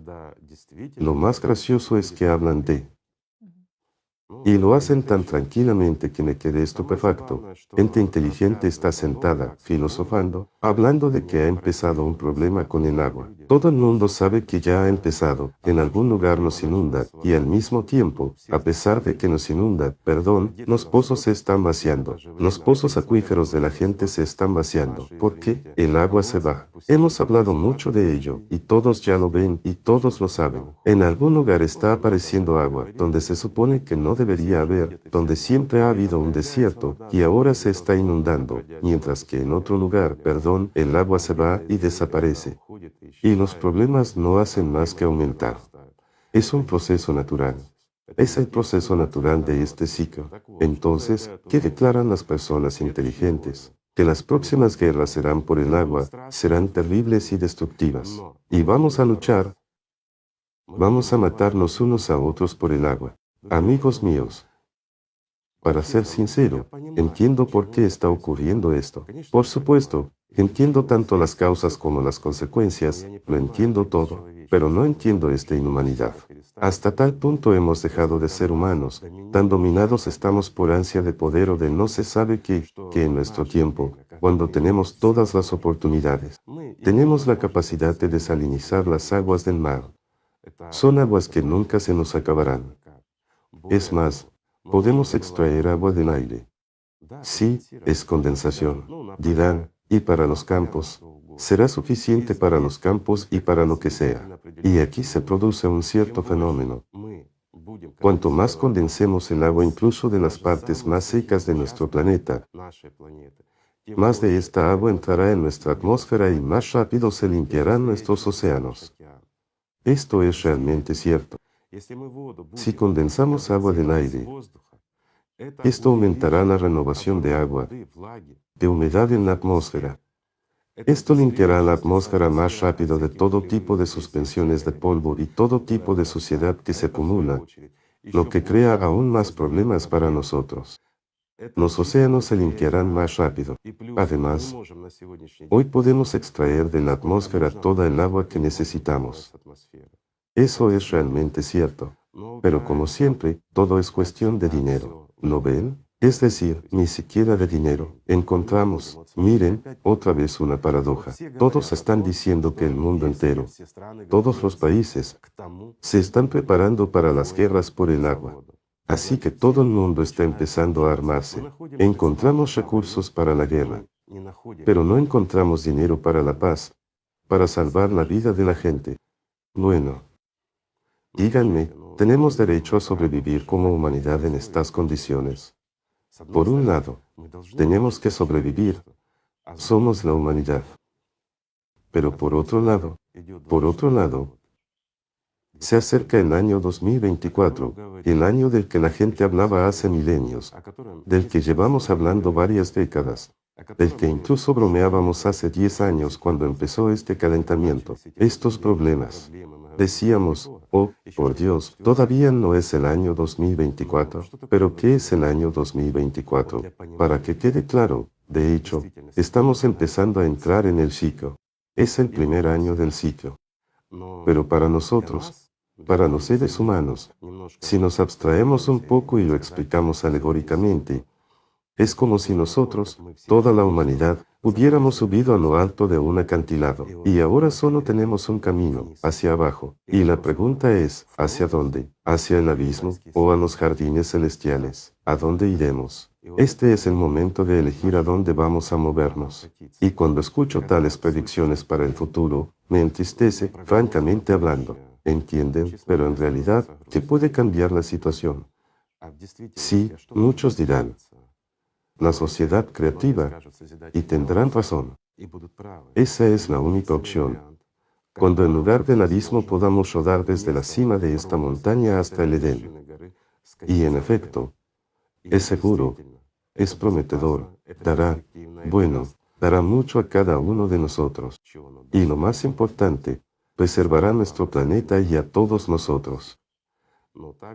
Lo más gracioso es que hablan de Y lo hacen tan tranquilamente que me quedé estupefacto. Gente inteligente está sentada, filosofando, hablando de que ha empezado un problema con el agua. Todo el mundo sabe que ya ha empezado. En algún lugar nos inunda, y al mismo tiempo, a pesar de que nos inunda, los pozos se están vaciando. Los pozos acuíferos de la gente se están vaciando. ¿Por qué? El agua se va. Hemos hablado mucho de ello, y todos ya lo ven, y todos lo saben. En algún lugar está apareciendo agua, donde se supone que no debería haber, donde siempre ha habido un desierto, y ahora se está inundando, mientras que en otro lugar, el agua se va y desaparece. Y los problemas no hacen más que aumentar. Es un proceso natural. Es el proceso natural de este ciclo. Entonces, ¿qué declaran las personas inteligentes? Que las próximas guerras serán por el agua, serán terribles y destructivas. Y vamos a luchar, vamos a matarnos unos a otros por el agua. Amigos míos, para ser sincero, entiendo por qué está ocurriendo esto. Por supuesto, entiendo tanto las causas como las consecuencias, lo entiendo todo, pero no entiendo esta inhumanidad. Hasta tal punto hemos dejado de ser humanos, tan dominados estamos por ansia de poder o de no se sabe qué, que en nuestro tiempo, cuando tenemos todas las oportunidades, tenemos la capacidad de desalinizar las aguas del mar. Son aguas que nunca se nos acabarán. Es más, podemos extraer agua del aire. Sí, es condensación, dirán, y para los campos. Será suficiente para los campos y para lo que sea. Y aquí se produce un cierto fenómeno. Cuanto más condensemos el agua incluso de las partes más secas de nuestro planeta, más de esta agua entrará en nuestra atmósfera y más rápido se limpiarán nuestros océanos. Esto es realmente cierto. Si condensamos agua del aire, esto aumentará la renovación de agua, de humedad en la atmósfera. Esto limpiará la atmósfera más rápido de todo tipo de suspensiones de polvo y todo tipo de suciedad que se acumula, lo que crea aún más problemas para nosotros. Los océanos se limpiarán más rápido. Además, hoy podemos extraer de la atmósfera toda el agua que necesitamos. Eso es realmente cierto. Pero como siempre, todo es cuestión de dinero. ¿Lo ven? Es decir, ni siquiera de dinero. Encontramos, miren, otra vez una paradoja. Todos están diciendo que el mundo entero, todos los países, se están preparando para las guerras por el agua. Así que todo el mundo está empezando a armarse. Encontramos recursos para la guerra, pero no encontramos dinero para la paz, para salvar la vida de la gente. Bueno, díganme, ¿tenemos derecho a sobrevivir como humanidad en estas condiciones? Por un lado, tenemos que sobrevivir. Somos la humanidad. Pero por otro lado, se acerca el año 2024, el año del que la gente hablaba hace milenios, del que llevamos hablando varias décadas, del que incluso bromeábamos hace 10 años cuando empezó este calentamiento, estos problemas. Decíamos, oh, por Dios, todavía no es el año 2024, pero ¿qué es el año 2024? Para que quede claro, de hecho, estamos empezando a entrar en el ciclo. Es el primer año del ciclo. Pero para nosotros, para los seres humanos, si nos abstraemos un poco y lo explicamos alegóricamente, es como si nosotros, toda la humanidad, hubiéramos subido a lo alto de un acantilado, y ahora solo tenemos un camino, hacia abajo. Y la pregunta es, ¿hacia dónde? ¿Hacia el abismo o a los jardines celestiales? ¿A dónde iremos? Este es el momento de elegir a dónde vamos a movernos. Y cuando escucho tales predicciones para el futuro, me entristece, francamente hablando. ¿Entienden? Pero en realidad, ¿qué puede cambiar la situación? Sí, muchos dirán, la sociedad creativa, y tendrán razón. Esa es la única opción. Cuando en lugar del abismo podamos rodar desde la cima de esta montaña hasta el Edén. Y en efecto, es seguro, es prometedor, dará mucho a cada uno de nosotros. Y lo más importante, preservará nuestro planeta y a todos nosotros.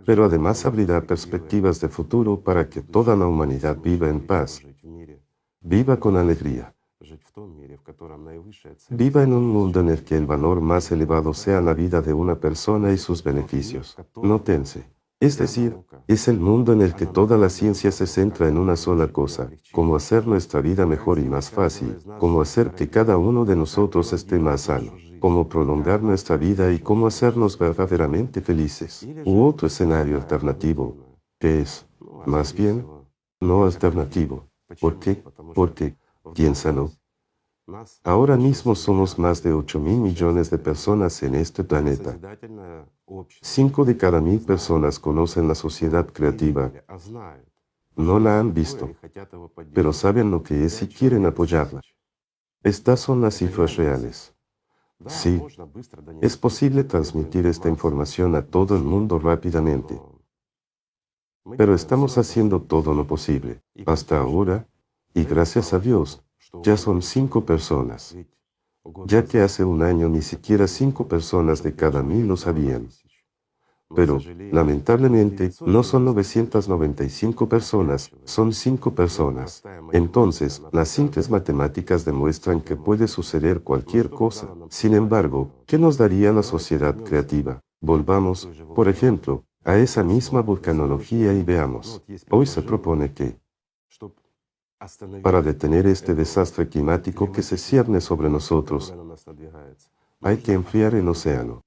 Pero además abrirá perspectivas de futuro para que toda la humanidad viva en paz, viva con alegría, viva en un mundo en el que el valor más elevado sea la vida de una persona y sus beneficios. Nótense, Es decir, es el mundo en el que toda la ciencia se centra en una sola cosa, cómo hacer nuestra vida mejor y más fácil, cómo hacer que cada uno de nosotros esté más sano, cómo prolongar nuestra vida y cómo hacernos verdaderamente felices. U otro escenario alternativo, que es, más bien, no alternativo. ¿Por qué? Porque, piénsalo, ahora mismo somos más de 8.000 millones de personas en este planeta. 5 de cada 1.000 personas conocen la sociedad creativa. No la han visto, pero saben lo que es y quieren apoyarla. Estas son las cifras reales. Sí, es posible transmitir esta información a todo el mundo rápidamente, pero estamos haciendo todo lo posible. Hasta ahora, y gracias a Dios, ya son 5 personas, ya que hace un año ni siquiera 5 personas de cada 1.000 lo sabían. Pero, lamentablemente, no son 995 personas, son 5 personas. Entonces, las simples matemáticas demuestran que puede suceder cualquier cosa. Sin embargo, ¿qué nos daría la sociedad creativa? Volvamos, por ejemplo, a esa misma vulcanología y veamos. Hoy se propone que, para detener este desastre climático que se cierne sobre nosotros, hay que enfriar el océano.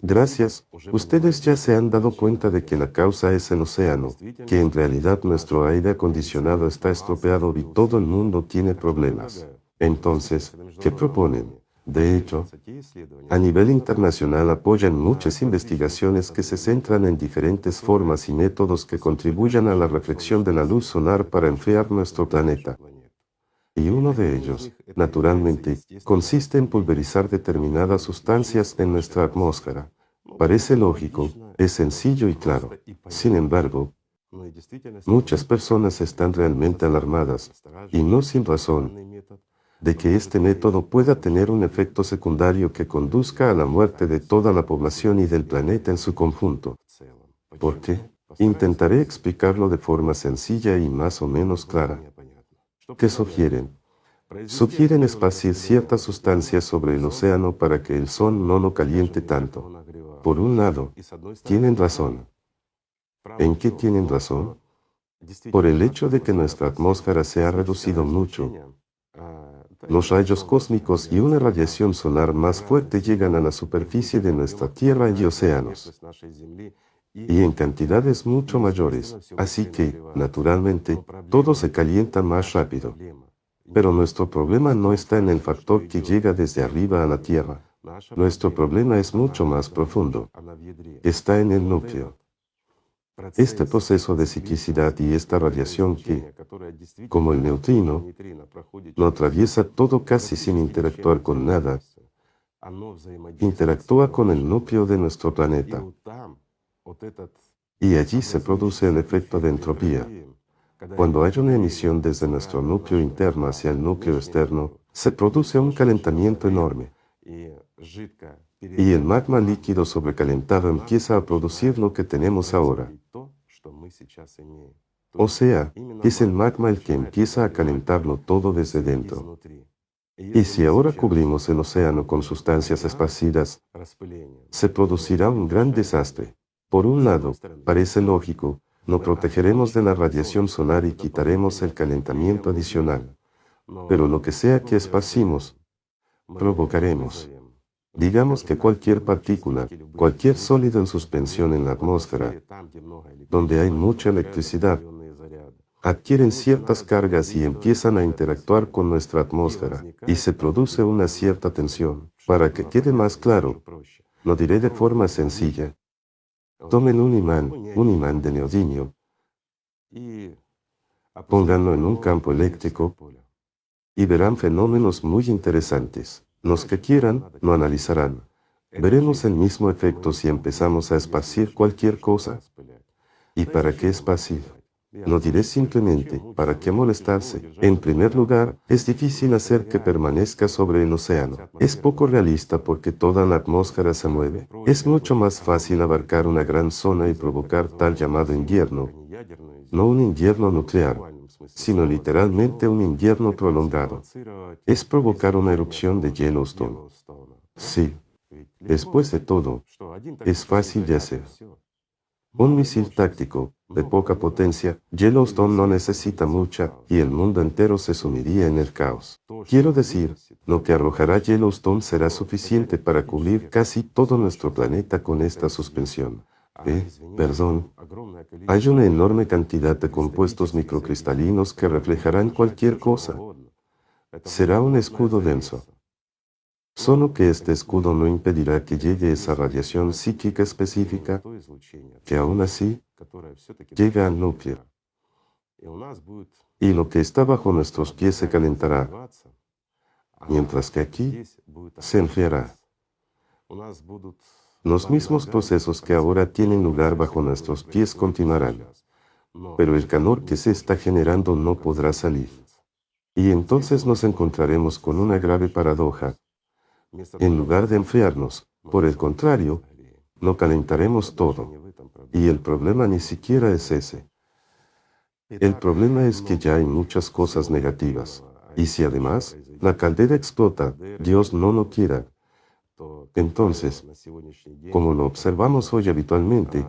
Gracias, ustedes ya se han dado cuenta de que la causa es el océano, que en realidad nuestro aire acondicionado está estropeado y todo el mundo tiene problemas. Entonces, ¿qué proponen? De hecho, a nivel internacional apoyan muchas investigaciones que se centran en diferentes formas y métodos que contribuyan a la reflexión de la luz solar para enfriar nuestro planeta. Y uno de ellos, naturalmente, consiste en pulverizar determinadas sustancias en nuestra atmósfera. Parece lógico, es sencillo y claro. Sin embargo, muchas personas están realmente alarmadas, y no sin razón, de que este método pueda tener un efecto secundario que conduzca a la muerte de toda la población y del planeta en su conjunto. ¿Por qué? Intentaré explicarlo de forma sencilla y más o menos clara. ¿Qué sugieren? Sugieren esparcir ciertas sustancias sobre el océano para que el sol no lo caliente tanto. Por un lado, tienen razón. ¿En qué tienen razón? Por el hecho de que nuestra atmósfera se ha reducido mucho. Los rayos cósmicos y una radiación solar más fuerte llegan a la superficie de nuestra Tierra y océanos, y en cantidades mucho mayores, así que, naturalmente, todo se calienta más rápido. Pero nuestro problema no está en el factor que llega desde arriba a la Tierra. Nuestro problema es mucho más profundo. Está en el núcleo. Este proceso de ciclicidad y esta radiación que, como el neutrino, lo atraviesa todo casi sin interactuar con nada, interactúa con el núcleo de nuestro planeta. Y allí se produce el efecto de entropía. Cuando hay una emisión desde nuestro núcleo interno hacia el núcleo externo, se produce un calentamiento enorme. Y el magma líquido sobrecalentado empieza a producir lo que tenemos ahora. O sea, es el magma el que empieza a calentarlo todo desde dentro. Y si ahora cubrimos el océano con sustancias esparcidas, se producirá un gran desastre. Por un lado, parece lógico, nos protegeremos de la radiación solar y quitaremos el calentamiento adicional. Pero lo que sea que esparcimos, provocaremos. Digamos que cualquier partícula, cualquier sólido en suspensión en la atmósfera, donde hay mucha electricidad, adquieren ciertas cargas y empiezan a interactuar con nuestra atmósfera, y se produce una cierta tensión. Para que quede más claro, lo diré de forma sencilla. Tomen un imán de neodimio, pónganlo en un campo eléctrico y verán fenómenos muy interesantes. Los que quieran, lo analizarán. Veremos el mismo efecto si empezamos a esparcir cualquier cosa. ¿Y para qué esparcir? No diré simplemente, ¿para qué molestarse? En primer lugar, es difícil hacer que permanezca sobre el océano. Es poco realista porque toda la atmósfera se mueve. Es mucho más fácil abarcar una gran zona y provocar tal llamado invierno. No un invierno nuclear, sino literalmente un invierno prolongado. Es provocar una erupción de Yellowstone. Sí, después de todo, es fácil de hacer. Un misil táctico, de poca potencia, Yellowstone no necesita mucha, y el mundo entero se sumiría en el caos. Quiero decir, lo que arrojará Yellowstone será suficiente para cubrir casi todo nuestro planeta con esta suspensión. Perdón. Hay una enorme cantidad de compuestos microcristalinos que reflejarán cualquier cosa. Será un escudo denso. Solo que este escudo no impedirá que llegue esa radiación psíquica específica, que aún así llega al núcleo. Y lo que está bajo nuestros pies se calentará, mientras que aquí se enfriará. Los mismos procesos que ahora tienen lugar bajo nuestros pies continuarán, pero el calor que se está generando no podrá salir. Y entonces nos encontraremos con una grave paradoja. En lugar de enfriarnos, por el contrario, lo calentaremos todo. Y el problema ni siquiera es ese. El problema es que ya hay muchas cosas negativas. Y si además la caldera explota, Dios no lo quiera, entonces, como lo observamos hoy habitualmente,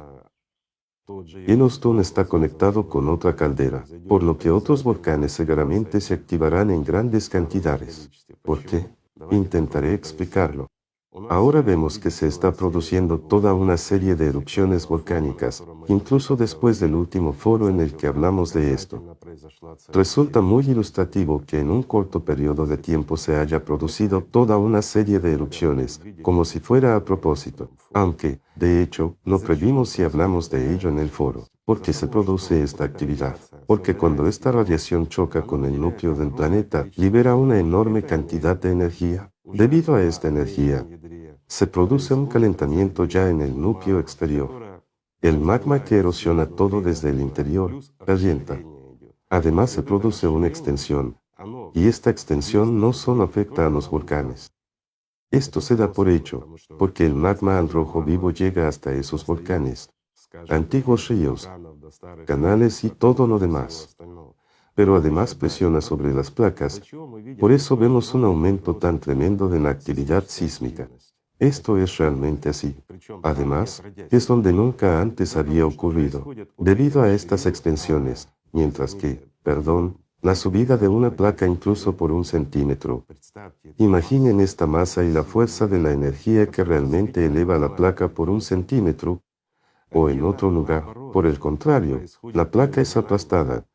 Yellowstone está conectado con otra caldera, por lo que otros volcanes seguramente se activarán en grandes cantidades. ¿Por qué? Intentaré explicarlo. Ahora vemos que se está produciendo toda una serie de erupciones volcánicas, incluso después del último foro en el que hablamos de esto. Resulta muy ilustrativo que en un corto periodo de tiempo se haya producido toda una serie de erupciones, como si fuera a propósito, aunque, de hecho, no previmos si hablamos de ello en el foro. ¿Por qué se produce esta actividad? Porque cuando esta radiación choca con el núcleo del planeta, libera una enorme cantidad de energía. Debido a esta energía, se produce un calentamiento ya en el núcleo exterior. El magma que erosiona todo desde el interior calienta. Además se produce una extensión, y esta extensión no solo afecta a los volcanes. Esto se da por hecho, porque el magma al rojo vivo llega hasta esos volcanes, antiguos ríos, canales y todo lo demás. Pero además presiona sobre las placas, por eso vemos un aumento tan tremendo de la actividad sísmica. Esto es realmente así. Además, es donde nunca antes había ocurrido, debido a estas extensiones, mientras que, la subida de una placa incluso por 1 centímetro. Imaginen esta masa y la fuerza de la energía que realmente eleva la placa por 1 centímetro, o en otro lugar, por el contrario, la placa es aplastada.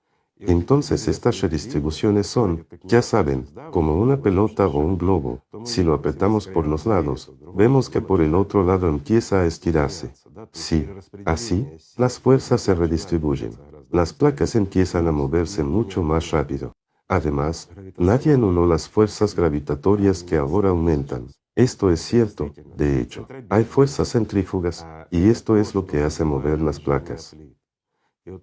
Entonces estas redistribuciones son, ya saben, como una pelota o un globo. Si lo apretamos por los lados, vemos que por el otro lado empieza a estirarse. Sí, así, las fuerzas se redistribuyen. Las placas empiezan a moverse mucho más rápido. Además, nadie anuló las fuerzas gravitatorias que ahora aumentan. Esto es cierto, de hecho, hay fuerzas centrífugas, y esto es lo que hace mover las placas.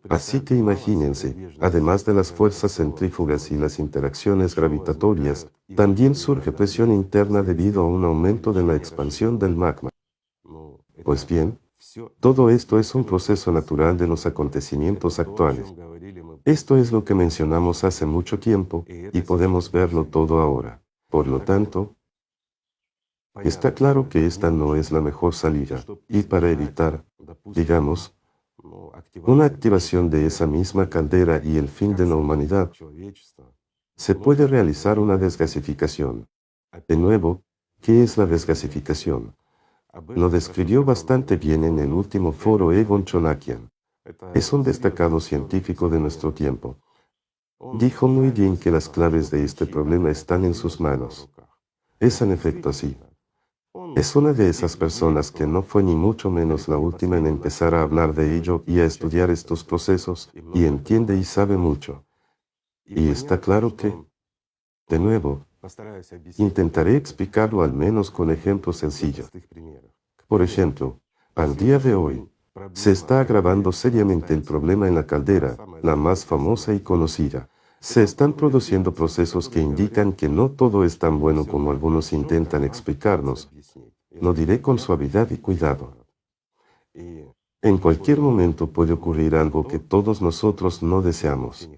Así que imagínense, además de las fuerzas centrífugas y las interacciones gravitatorias, también surge presión interna debido a un aumento de la expansión del magma. Pues bien, todo esto es un proceso natural de los acontecimientos actuales. Esto es lo que mencionamos hace mucho tiempo, y podemos verlo todo ahora. Por lo tanto, está claro que esta no es la mejor salida, y para evitar, digamos, una activación de esa misma caldera y el fin de la humanidad, se puede realizar una desgasificación. De nuevo, ¿qué es la desgasificación? Lo describió bastante bien en el último foro Egon Cholakian. Es un destacado científico de nuestro tiempo. Dijo muy bien que las claves de este problema están en sus manos. Es en efecto así. Es una de esas personas que no fue ni mucho menos la última en empezar a hablar de ello y a estudiar estos procesos, y entiende y sabe mucho. Y está claro que, de nuevo, intentaré explicarlo al menos con ejemplos sencillos. Por ejemplo, al día de hoy, se está agravando seriamente el problema en la caldera, la más famosa y conocida. Se están produciendo procesos que indican que no todo es tan bueno como algunos intentan explicarnos. Lo diré con suavidad y cuidado. En cualquier momento puede ocurrir algo que todos nosotros no deseamos.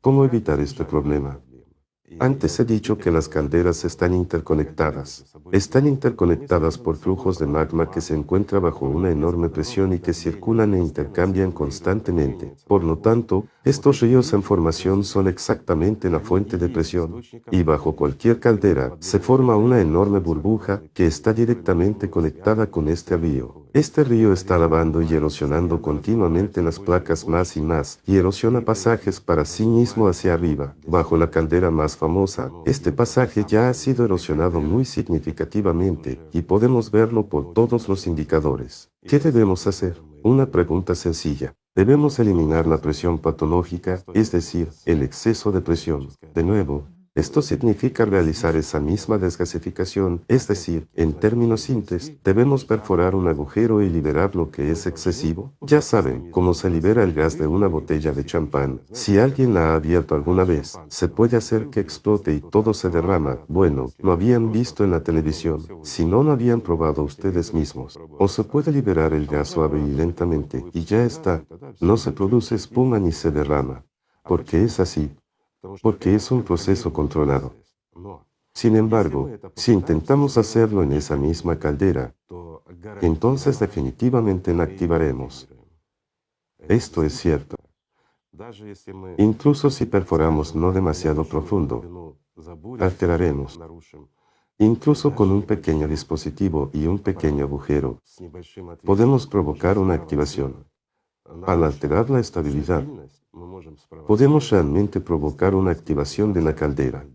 ¿Cómo evitar este problema? Antes he dicho que las calderas están interconectadas. Están interconectadas por flujos de magma que se encuentran bajo una enorme presión y que circulan e intercambian constantemente. Por lo tanto, estos ríos en formación son exactamente la fuente de presión. Y bajo cualquier caldera, se forma una enorme burbuja que está directamente conectada con este río. Este río está lavando y erosionando continuamente las placas más y más, y erosiona pasajes para sí mismo hacia arriba. Bajo la caldera más famosa, este pasaje ya ha sido erosionado muy significativamente, y podemos verlo por todos los indicadores. ¿Qué debemos hacer? Una pregunta sencilla. Debemos eliminar la presión patológica, es decir, el exceso de presión. De nuevo, esto significa realizar esa misma desgasificación, es decir, en términos simples, debemos perforar un agujero y liberar lo que es excesivo. Ya saben cómo se libera el gas de una botella de champán. Si alguien la ha abierto alguna vez, se puede hacer que explote y todo se derrama. Bueno, lo habían visto en la televisión. Si no lo habían probado ustedes mismos. O se puede liberar el gas suave y lentamente, y ya está. No se produce espuma ni se derrama. Porque es así. Porque es un proceso controlado. Sin embargo, si intentamos hacerlo en esa misma caldera, entonces definitivamente la activaremos. Esto es cierto. Incluso si perforamos no demasiado profundo, alteraremos. Incluso con un pequeño dispositivo y un pequeño agujero, podemos provocar una activación. Al alterar la estabilidad, podemos realmente provocar una activación de la caldera.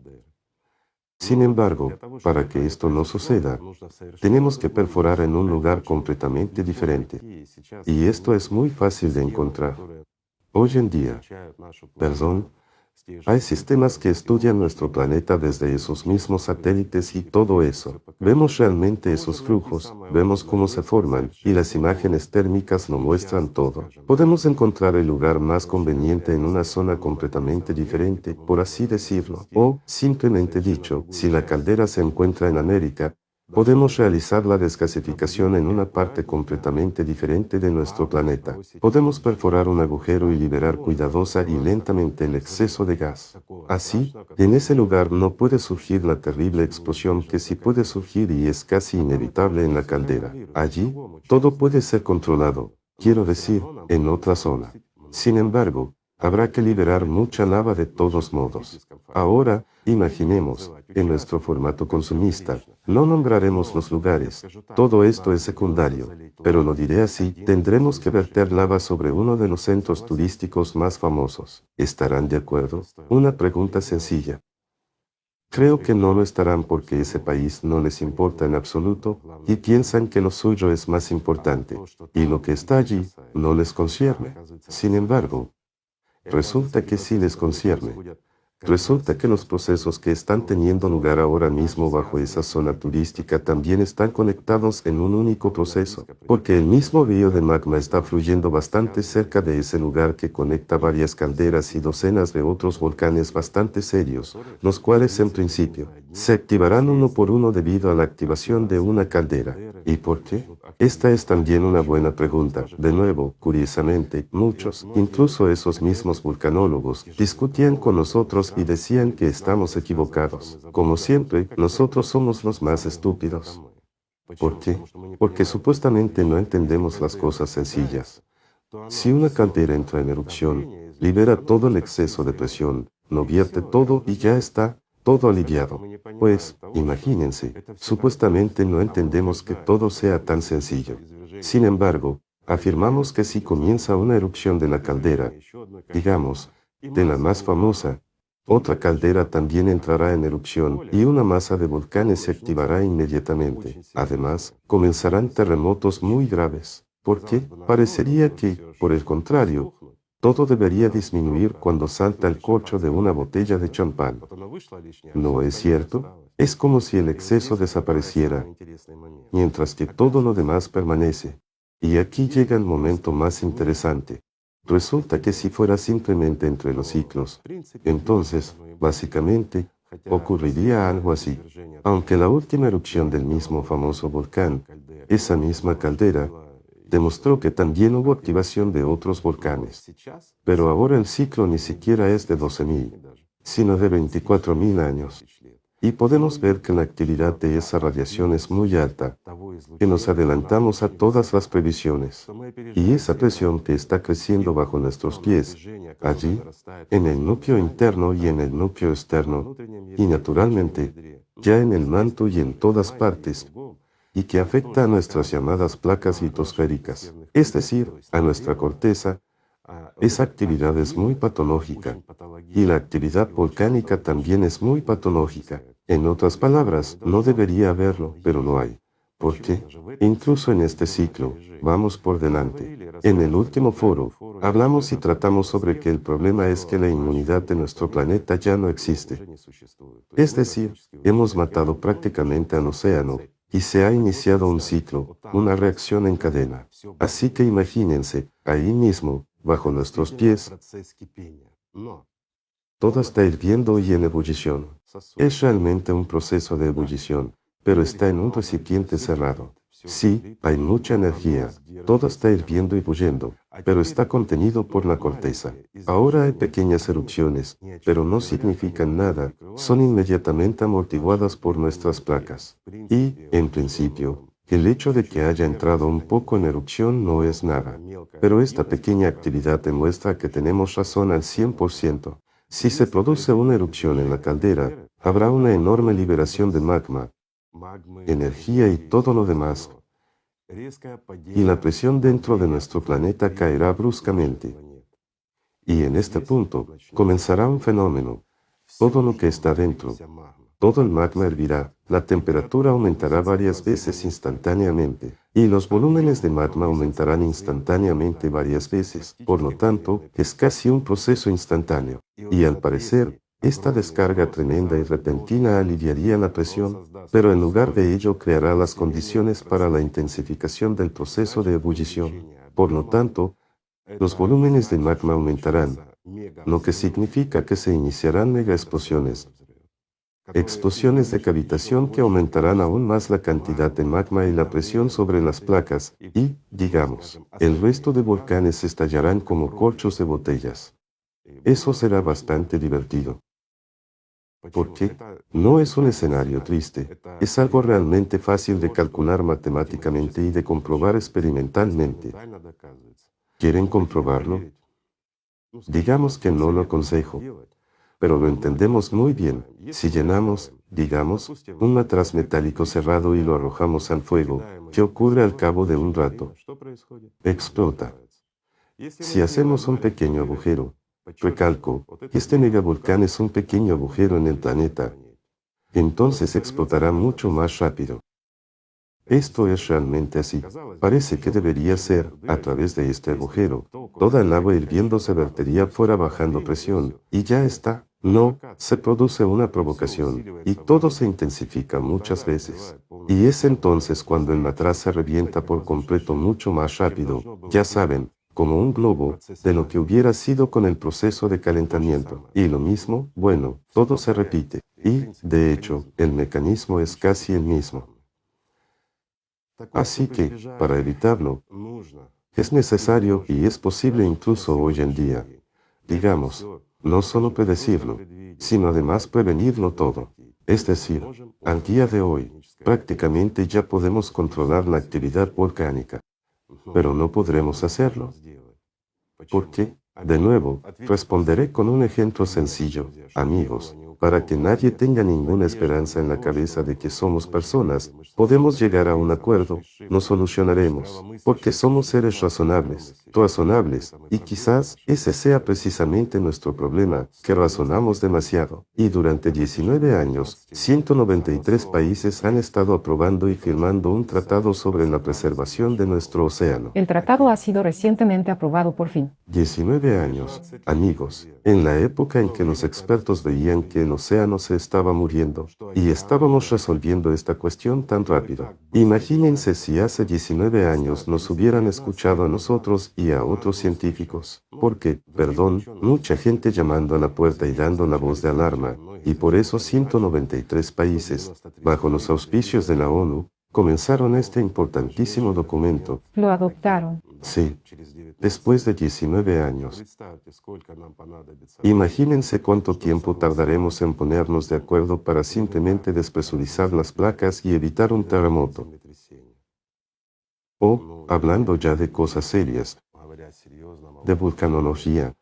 Sin embargo, para que esto no suceda, tenemos que perforar en un lugar completamente diferente. Y esto es muy fácil de encontrar. Hoy en día, hay sistemas que estudian nuestro planeta desde esos mismos satélites y todo eso. Vemos realmente esos flujos, vemos cómo se forman, y las imágenes térmicas lo muestran todo. Podemos encontrar el lugar más conveniente en una zona completamente diferente, por así decirlo. O, simplemente dicho, si la caldera se encuentra en América, podemos realizar la desgasificación en una parte completamente diferente de nuestro planeta. Podemos perforar un agujero y liberar cuidadosa y lentamente el exceso de gas. Así, en ese lugar no puede surgir la terrible explosión que sí puede surgir y es casi inevitable en la caldera. Allí, todo puede ser controlado, quiero decir, en otra zona. Sin embargo, habrá que liberar mucha lava de todos modos. Ahora, imaginemos, en nuestro formato consumista, no nombraremos los lugares. Todo esto es secundario, pero lo diré así, tendremos que verter lava sobre uno de los centros turísticos más famosos. ¿Estarán de acuerdo? Una pregunta sencilla. Creo que no lo estarán porque ese país no les importa en absoluto y piensan que lo suyo es más importante, y lo que está allí no les concierne. Sin embargo, resulta que sí les concierne. Resulta que los procesos que están teniendo lugar ahora mismo bajo esa zona turística también están conectados en un único proceso, porque el mismo río de magma está fluyendo bastante cerca de ese lugar que conecta varias calderas y docenas de otros volcanes bastante serios, los cuales en principio se activarán uno por uno debido a la activación de una caldera. ¿Y por qué? Esta es también una buena pregunta. De nuevo, curiosamente, muchos, incluso esos mismos vulcanólogos, discutían con nosotros y decían que estamos equivocados. Como siempre, nosotros somos los más estúpidos. ¿Por qué? Porque supuestamente no entendemos las cosas sencillas. Si una caldera entra en erupción, libera todo el exceso de presión, lo vierte todo y ya está todo aliviado. Pues, imagínense, supuestamente no entendemos que todo sea tan sencillo. Sin embargo, afirmamos que si comienza una erupción de la caldera, digamos, de la más famosa, otra caldera también entrará en erupción y una masa de volcanes se activará inmediatamente. Además, comenzarán terremotos muy graves. ¿Por qué? Parecería que, por el contrario, todo debería disminuir cuando salta el corcho de una botella de champán. ¿No es cierto? Es como si el exceso desapareciera, mientras que todo lo demás permanece. Y aquí llega el momento más interesante. Resulta que si fuera simplemente entre los ciclos, entonces, básicamente, ocurriría algo así. Aunque la última erupción del mismo famoso volcán, esa misma caldera, demostró que también hubo activación de otros volcanes. Pero ahora el ciclo ni siquiera es de 12.000, sino de 24.000 años. Y podemos ver que la actividad de esa radiación es muy alta, que nos adelantamos a todas las previsiones. Y esa presión que está creciendo bajo nuestros pies, allí, en el núcleo interno y en el núcleo externo, y naturalmente, ya en el manto y en todas partes, y que afecta a nuestras llamadas placas litosféricas, es decir, a nuestra corteza, esa actividad es muy patológica. Y la actividad volcánica también es muy patológica. En otras palabras, no debería haberlo, pero lo hay. ¿Por qué? Incluso en este ciclo, vamos por delante. En el último foro, hablamos y tratamos sobre que el problema es que la inmunidad de nuestro planeta ya no existe. Es decir, hemos matado prácticamente al océano, y se ha iniciado un ciclo, una reacción en cadena. Así que imagínense, ahí mismo, bajo nuestros pies, todo está hirviendo y en ebullición. Es realmente un proceso de ebullición, pero está en un recipiente cerrado. Sí, hay mucha energía, todo está hirviendo y bulliendo, pero está contenido por la corteza. Ahora hay pequeñas erupciones, pero no significan nada, son inmediatamente amortiguadas por nuestras placas. Y, en principio, el hecho de que haya entrado un poco en erupción no es nada, pero esta pequeña actividad demuestra que tenemos razón al 100%. Si se produce una erupción en la caldera, habrá una enorme liberación de magma, energía y todo lo demás, y la presión dentro de nuestro planeta caerá bruscamente. Y en este punto, comenzará un fenómeno. Todo lo que está dentro, todo el magma hervirá, la temperatura aumentará varias veces instantáneamente, y los volúmenes de magma aumentarán instantáneamente varias veces. Por lo tanto, es casi un proceso instantáneo. Y al parecer, esta descarga tremenda y repentina aliviaría la presión, pero en lugar de ello creará las condiciones para la intensificación del proceso de ebullición. Por lo tanto, los volúmenes de magma aumentarán, lo que significa que se iniciarán megaexplosiones. Explosiones de cavitación que aumentarán aún más la cantidad de magma y la presión sobre las placas, y, digamos, el resto de volcanes estallarán como corchos de botellas. Eso será bastante divertido. Porque no es un escenario triste, es algo realmente fácil de calcular matemáticamente y de comprobar experimentalmente. ¿Quieren comprobarlo? Digamos que no lo aconsejo, pero lo entendemos muy bien. Si llenamos, digamos, un matraz metálico cerrado y lo arrojamos al fuego, ¿qué ocurre al cabo de un rato? Explota. Si hacemos un pequeño agujero, recalco, este megavolcán es un pequeño agujero en el planeta, entonces explotará mucho más rápido. Esto es realmente así. Parece que debería ser, a través de este agujero, toda el agua hirviendo se vertería fuera bajando presión, y ya está. No, se produce una provocación, y todo se intensifica muchas veces. Y es entonces cuando el matraz se revienta por completo mucho más rápido, ya saben, como un globo, de lo que hubiera sido con el proceso de calentamiento. Y lo mismo, bueno, todo se repite. Y, de hecho, el mecanismo es casi el mismo. Así que, para evitarlo, es necesario y es posible incluso hoy en día, digamos, no solo predecirlo, sino además prevenirlo todo. Es decir, al día de hoy, prácticamente ya podemos controlar la actividad volcánica, pero no podremos hacerlo. ¿Por qué? De nuevo, responderé con un ejemplo sencillo, amigos. Para que nadie tenga ninguna esperanza en la cabeza de que somos personas, podemos llegar a un acuerdo, nos solucionaremos, porque somos seres razonables, y quizás ese sea precisamente nuestro problema, que razonamos demasiado. Y durante 19 años, 193 países han estado aprobando y firmando un tratado sobre la preservación de nuestro océano. El tratado ha sido recientemente aprobado por fin. 19 años, amigos, en la época en que los expertos veían que el océano se estaba muriendo y estábamos resolviendo esta cuestión tan rápido. Imagínense si hace 19 años nos hubieran escuchado a nosotros y a otros científicos, porque, perdón, mucha gente llamando a la puerta y dando la voz de alarma, y por eso 193 países, bajo los auspicios de la ONU, comenzaron este importantísimo documento. Lo adoptaron. Sí, después de 19 años. Imagínense cuánto tiempo tardaremos en ponernos de acuerdo para simplemente despresurizar las placas y evitar un terremoto. O, hablando ya de cosas serias, de vulcanología,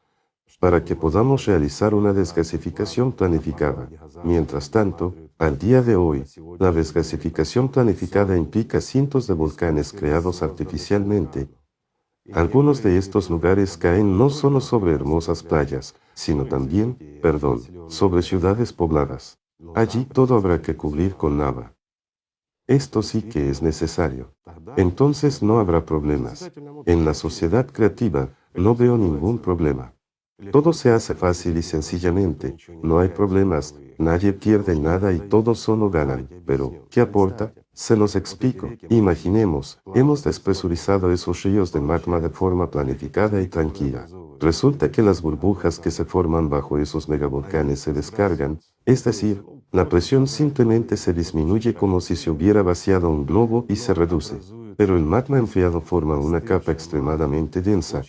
para que podamos realizar una desgasificación planificada. Mientras tanto, al día de hoy, la desgasificación planificada implica cientos de volcanes creados artificialmente. Algunos de estos lugares caen no solo sobre hermosas playas, sino también, sobre ciudades pobladas. Allí todo habrá que cubrir con lava. Esto sí que es necesario. Entonces no habrá problemas. En la sociedad creativa no veo ningún problema. Todo se hace fácil y sencillamente. No hay problemas, nadie pierde nada y todos solo ganan. Pero, ¿qué aporta? Se los explico. Imaginemos, hemos despresurizado esos ríos de magma de forma planificada y tranquila. Resulta que las burbujas que se forman bajo esos megavolcanes se descargan, es decir, la presión simplemente se disminuye como si se hubiera vaciado un globo y se reduce. Pero el magma enfriado forma una capa extremadamente densa.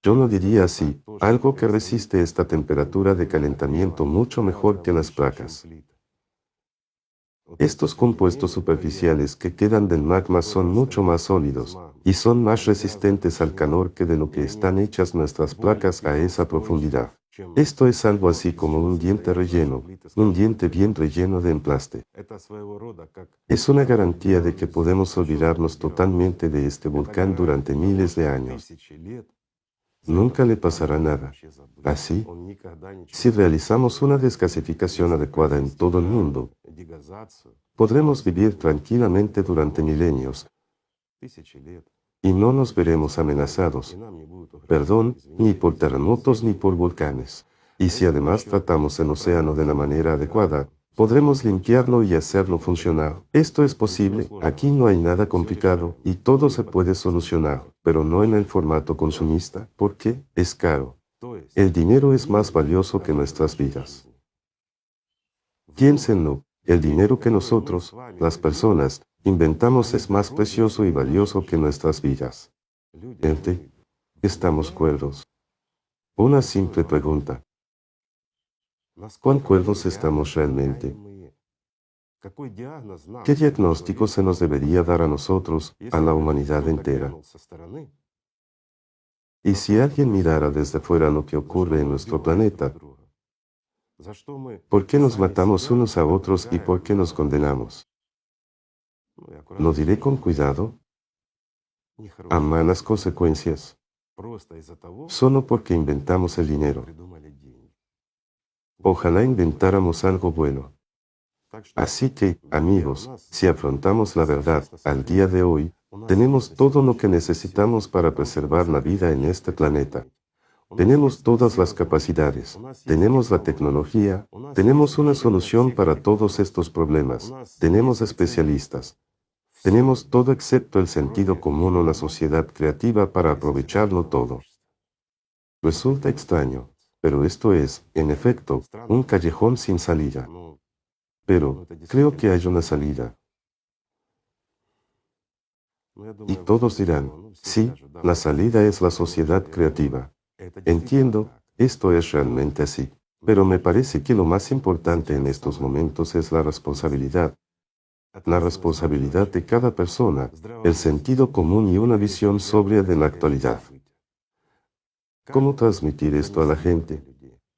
Yo lo diría así, algo que resiste esta temperatura de calentamiento mucho mejor que las placas. Estos compuestos superficiales que quedan del magma son mucho más sólidos y son más resistentes al calor que de lo que están hechas nuestras placas a esa profundidad. Esto es algo así como un diente relleno, un diente bien relleno de emplaste. Es una garantía de que podemos olvidarnos totalmente de este volcán durante miles de años. Nunca le pasará nada. Así, si realizamos una desgasificación adecuada en todo el mundo, podremos vivir tranquilamente durante milenios y no nos veremos amenazados, ni por terremotos ni por volcanes. Y si además tratamos el océano de la manera adecuada, podremos limpiarlo y hacerlo funcionar. Esto es posible, aquí no hay nada complicado y todo se puede solucionar, pero no en el formato consumista, porque es caro. El dinero es más valioso que nuestras vidas. Piénsenlo, el dinero que nosotros, las personas, inventamos es más precioso y valioso que nuestras vidas. Gente, ¿estamos cuerdos? Una simple pregunta. ¿Cuán cuerdos estamos realmente? ¿Qué diagnóstico se nos debería dar a nosotros, a la humanidad entera? Y si alguien mirara desde fuera lo que ocurre en nuestro planeta, ¿por qué nos matamos unos a otros y por qué nos condenamos? Lo diré con cuidado, a malas consecuencias, solo porque inventamos el dinero. Ojalá inventáramos algo bueno. Así que, amigos, si afrontamos la verdad, al día de hoy, tenemos todo lo que necesitamos para preservar la vida en este planeta. Tenemos todas las capacidades, tenemos la tecnología, tenemos una solución para todos estos problemas, tenemos especialistas. Tenemos todo excepto el sentido común o la sociedad creativa para aprovecharlo todo. Resulta extraño, pero esto es, en efecto, un callejón sin salida. Pero, creo que hay una salida. Y todos dirán, sí, la salida es la sociedad creativa. Entiendo, esto es realmente así. Pero me parece que lo más importante en estos momentos es la responsabilidad. La responsabilidad de cada persona, el sentido común y una visión sobria de la actualidad. ¿Cómo transmitir esto a la gente?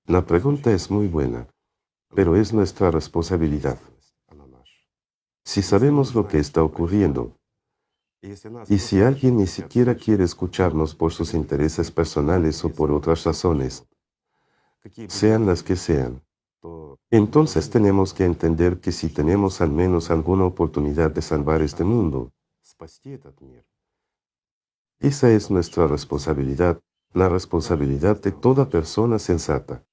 La pregunta es muy buena, pero es nuestra responsabilidad. Si sabemos lo que está ocurriendo, y si alguien ni siquiera quiere escucharnos por sus intereses personales o por otras razones, sean las que sean, entonces tenemos que entender que si tenemos al menos alguna oportunidad de salvar este mundo, esa es nuestra responsabilidad, la responsabilidad de toda persona sensata.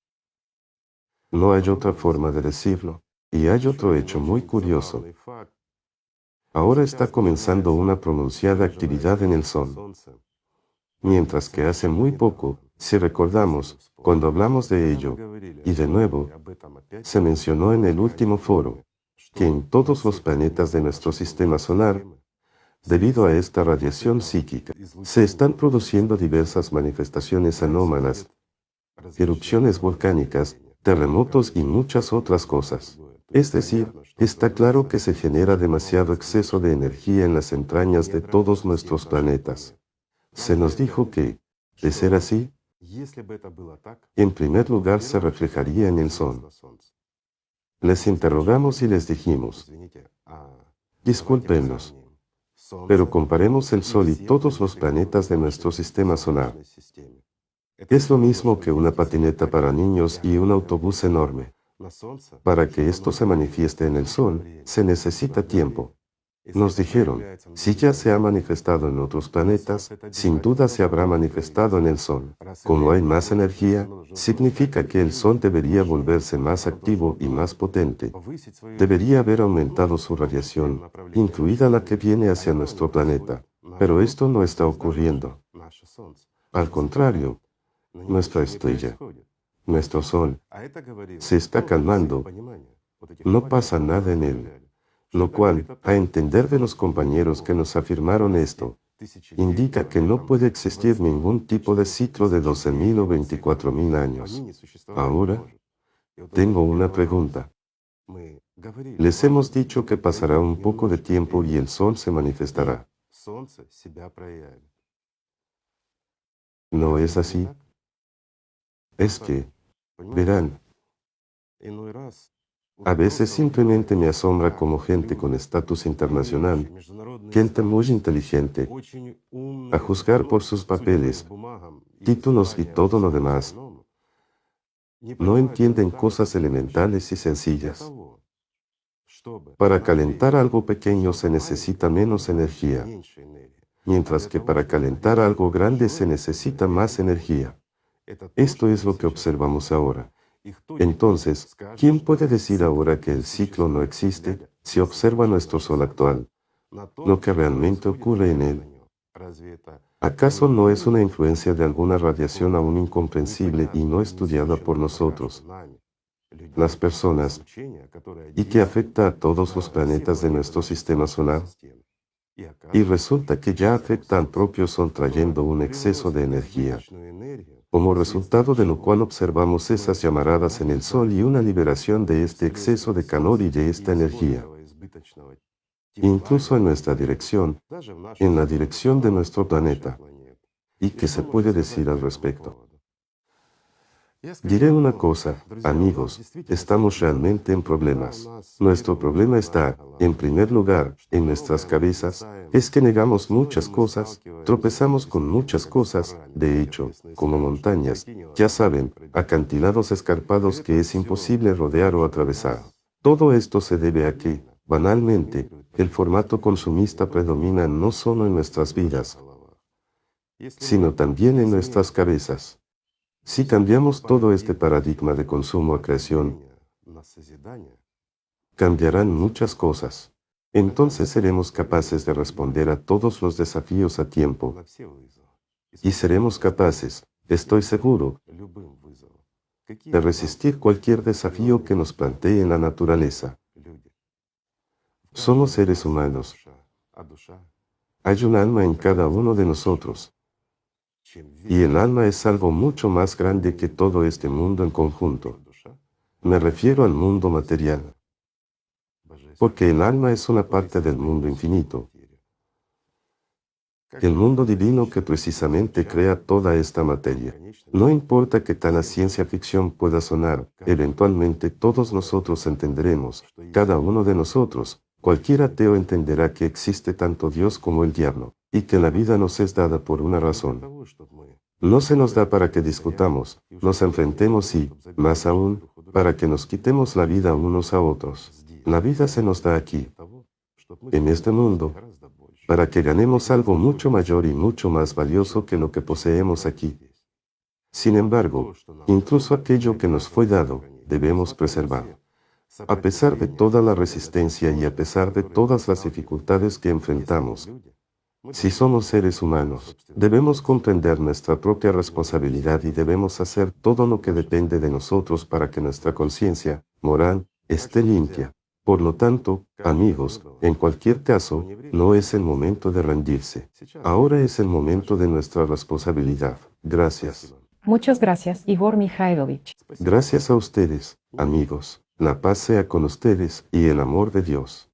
No hay otra forma de decirlo. Y hay otro hecho muy curioso. Ahora está comenzando una pronunciada actividad en el Sol. Mientras que hace muy poco, si recordamos, cuando hablamos de ello, y de nuevo, se mencionó en el último foro, que en todos los planetas de nuestro sistema solar, debido a esta radiación psíquica, se están produciendo diversas manifestaciones anómalas, erupciones volcánicas, terremotos y muchas otras cosas. Es decir, está claro que se genera demasiado exceso de energía en las entrañas de todos nuestros planetas. Se nos dijo que, de ser así, en primer lugar se reflejaría en el Sol. Les interrogamos y les dijimos, discúlpenos, pero comparemos el Sol y todos los planetas de nuestro sistema solar. Es lo mismo que una patineta para niños y un autobús enorme. Para que esto se manifieste en el Sol, se necesita tiempo. Nos dijeron, si ya se ha manifestado en otros planetas, sin duda se habrá manifestado en el Sol. Como hay más energía, significa que el Sol debería volverse más activo y más potente. Debería haber aumentado su radiación, incluida la que viene hacia nuestro planeta. Pero esto no está ocurriendo. Al contrario, nuestra estrella, nuestro Sol, se está calmando. No pasa nada en él. Lo cual, a entender de los compañeros que nos afirmaron esto, indica que no puede existir ningún tipo de ciclo de 12.000 o 24.000 años. Ahora, tengo una pregunta. Les hemos dicho que pasará un poco de tiempo y el Sol se manifestará. ¿No es así? Es que, verán, a veces simplemente me asombra como gente con estatus internacional, gente muy inteligente, a juzgar por sus papeles, títulos y todo lo demás, no entienden cosas elementales y sencillas. Para calentar algo pequeño se necesita menos energía, mientras que para calentar algo grande se necesita más energía. Esto es lo que observamos ahora. Entonces, ¿quién puede decir ahora que el ciclo no existe si observa nuestro Sol actual, lo que realmente ocurre en él? ¿Acaso no es una influencia de alguna radiación aún incomprensible y no estudiada por nosotros, las personas, y que afecta a todos los planetas de nuestro sistema solar? Y resulta que ya afecta al propio Sol trayendo un exceso de energía, como resultado de lo cual observamos esas llamaradas en el Sol y una liberación de este exceso de calor y de esta energía, incluso en nuestra dirección, en la dirección de nuestro planeta. ¿Y qué se puede decir al respecto? Diré una cosa, amigos, estamos realmente en problemas. Nuestro problema está, en primer lugar, en nuestras cabezas, es que negamos muchas cosas, tropezamos con muchas cosas, de hecho, como montañas, ya saben, acantilados escarpados que es imposible rodear o atravesar. Todo esto se debe a que, banalmente, el formato consumista predomina no solo en nuestras vidas, sino también en nuestras cabezas. Si cambiamos todo este paradigma de consumo a creación, cambiarán muchas cosas. Entonces seremos capaces de responder a todos los desafíos a tiempo. Y seremos capaces, estoy seguro, de resistir cualquier desafío que nos plantee la naturaleza. Somos seres humanos. Hay un alma en cada uno de nosotros. Y el alma es algo mucho más grande que todo este mundo en conjunto. Me refiero al mundo material. Porque el alma es una parte del mundo infinito. El mundo divino que precisamente crea toda esta materia. No importa qué tan a ciencia ficción pueda sonar, eventualmente todos nosotros entenderemos, cada uno de nosotros, cualquier ateo entenderá que existe tanto Dios como el diablo, y que la vida nos es dada por una razón. No se nos da para que discutamos, nos enfrentemos y, más aún, para que nos quitemos la vida unos a otros. La vida se nos da aquí, en este mundo, para que ganemos algo mucho mayor y mucho más valioso que lo que poseemos aquí. Sin embargo, incluso aquello que nos fue dado, debemos preservar. A pesar de toda la resistencia y a pesar de todas las dificultades que enfrentamos, si somos seres humanos, debemos comprender nuestra propia responsabilidad y debemos hacer todo lo que depende de nosotros para que nuestra conciencia moral esté limpia. Por lo tanto, amigos, en cualquier caso, no es el momento de rendirse. Ahora es el momento de nuestra responsabilidad. Gracias. Muchas gracias, Igor Mikhailovich. Gracias a ustedes, amigos. La paz sea con ustedes y el amor de Dios.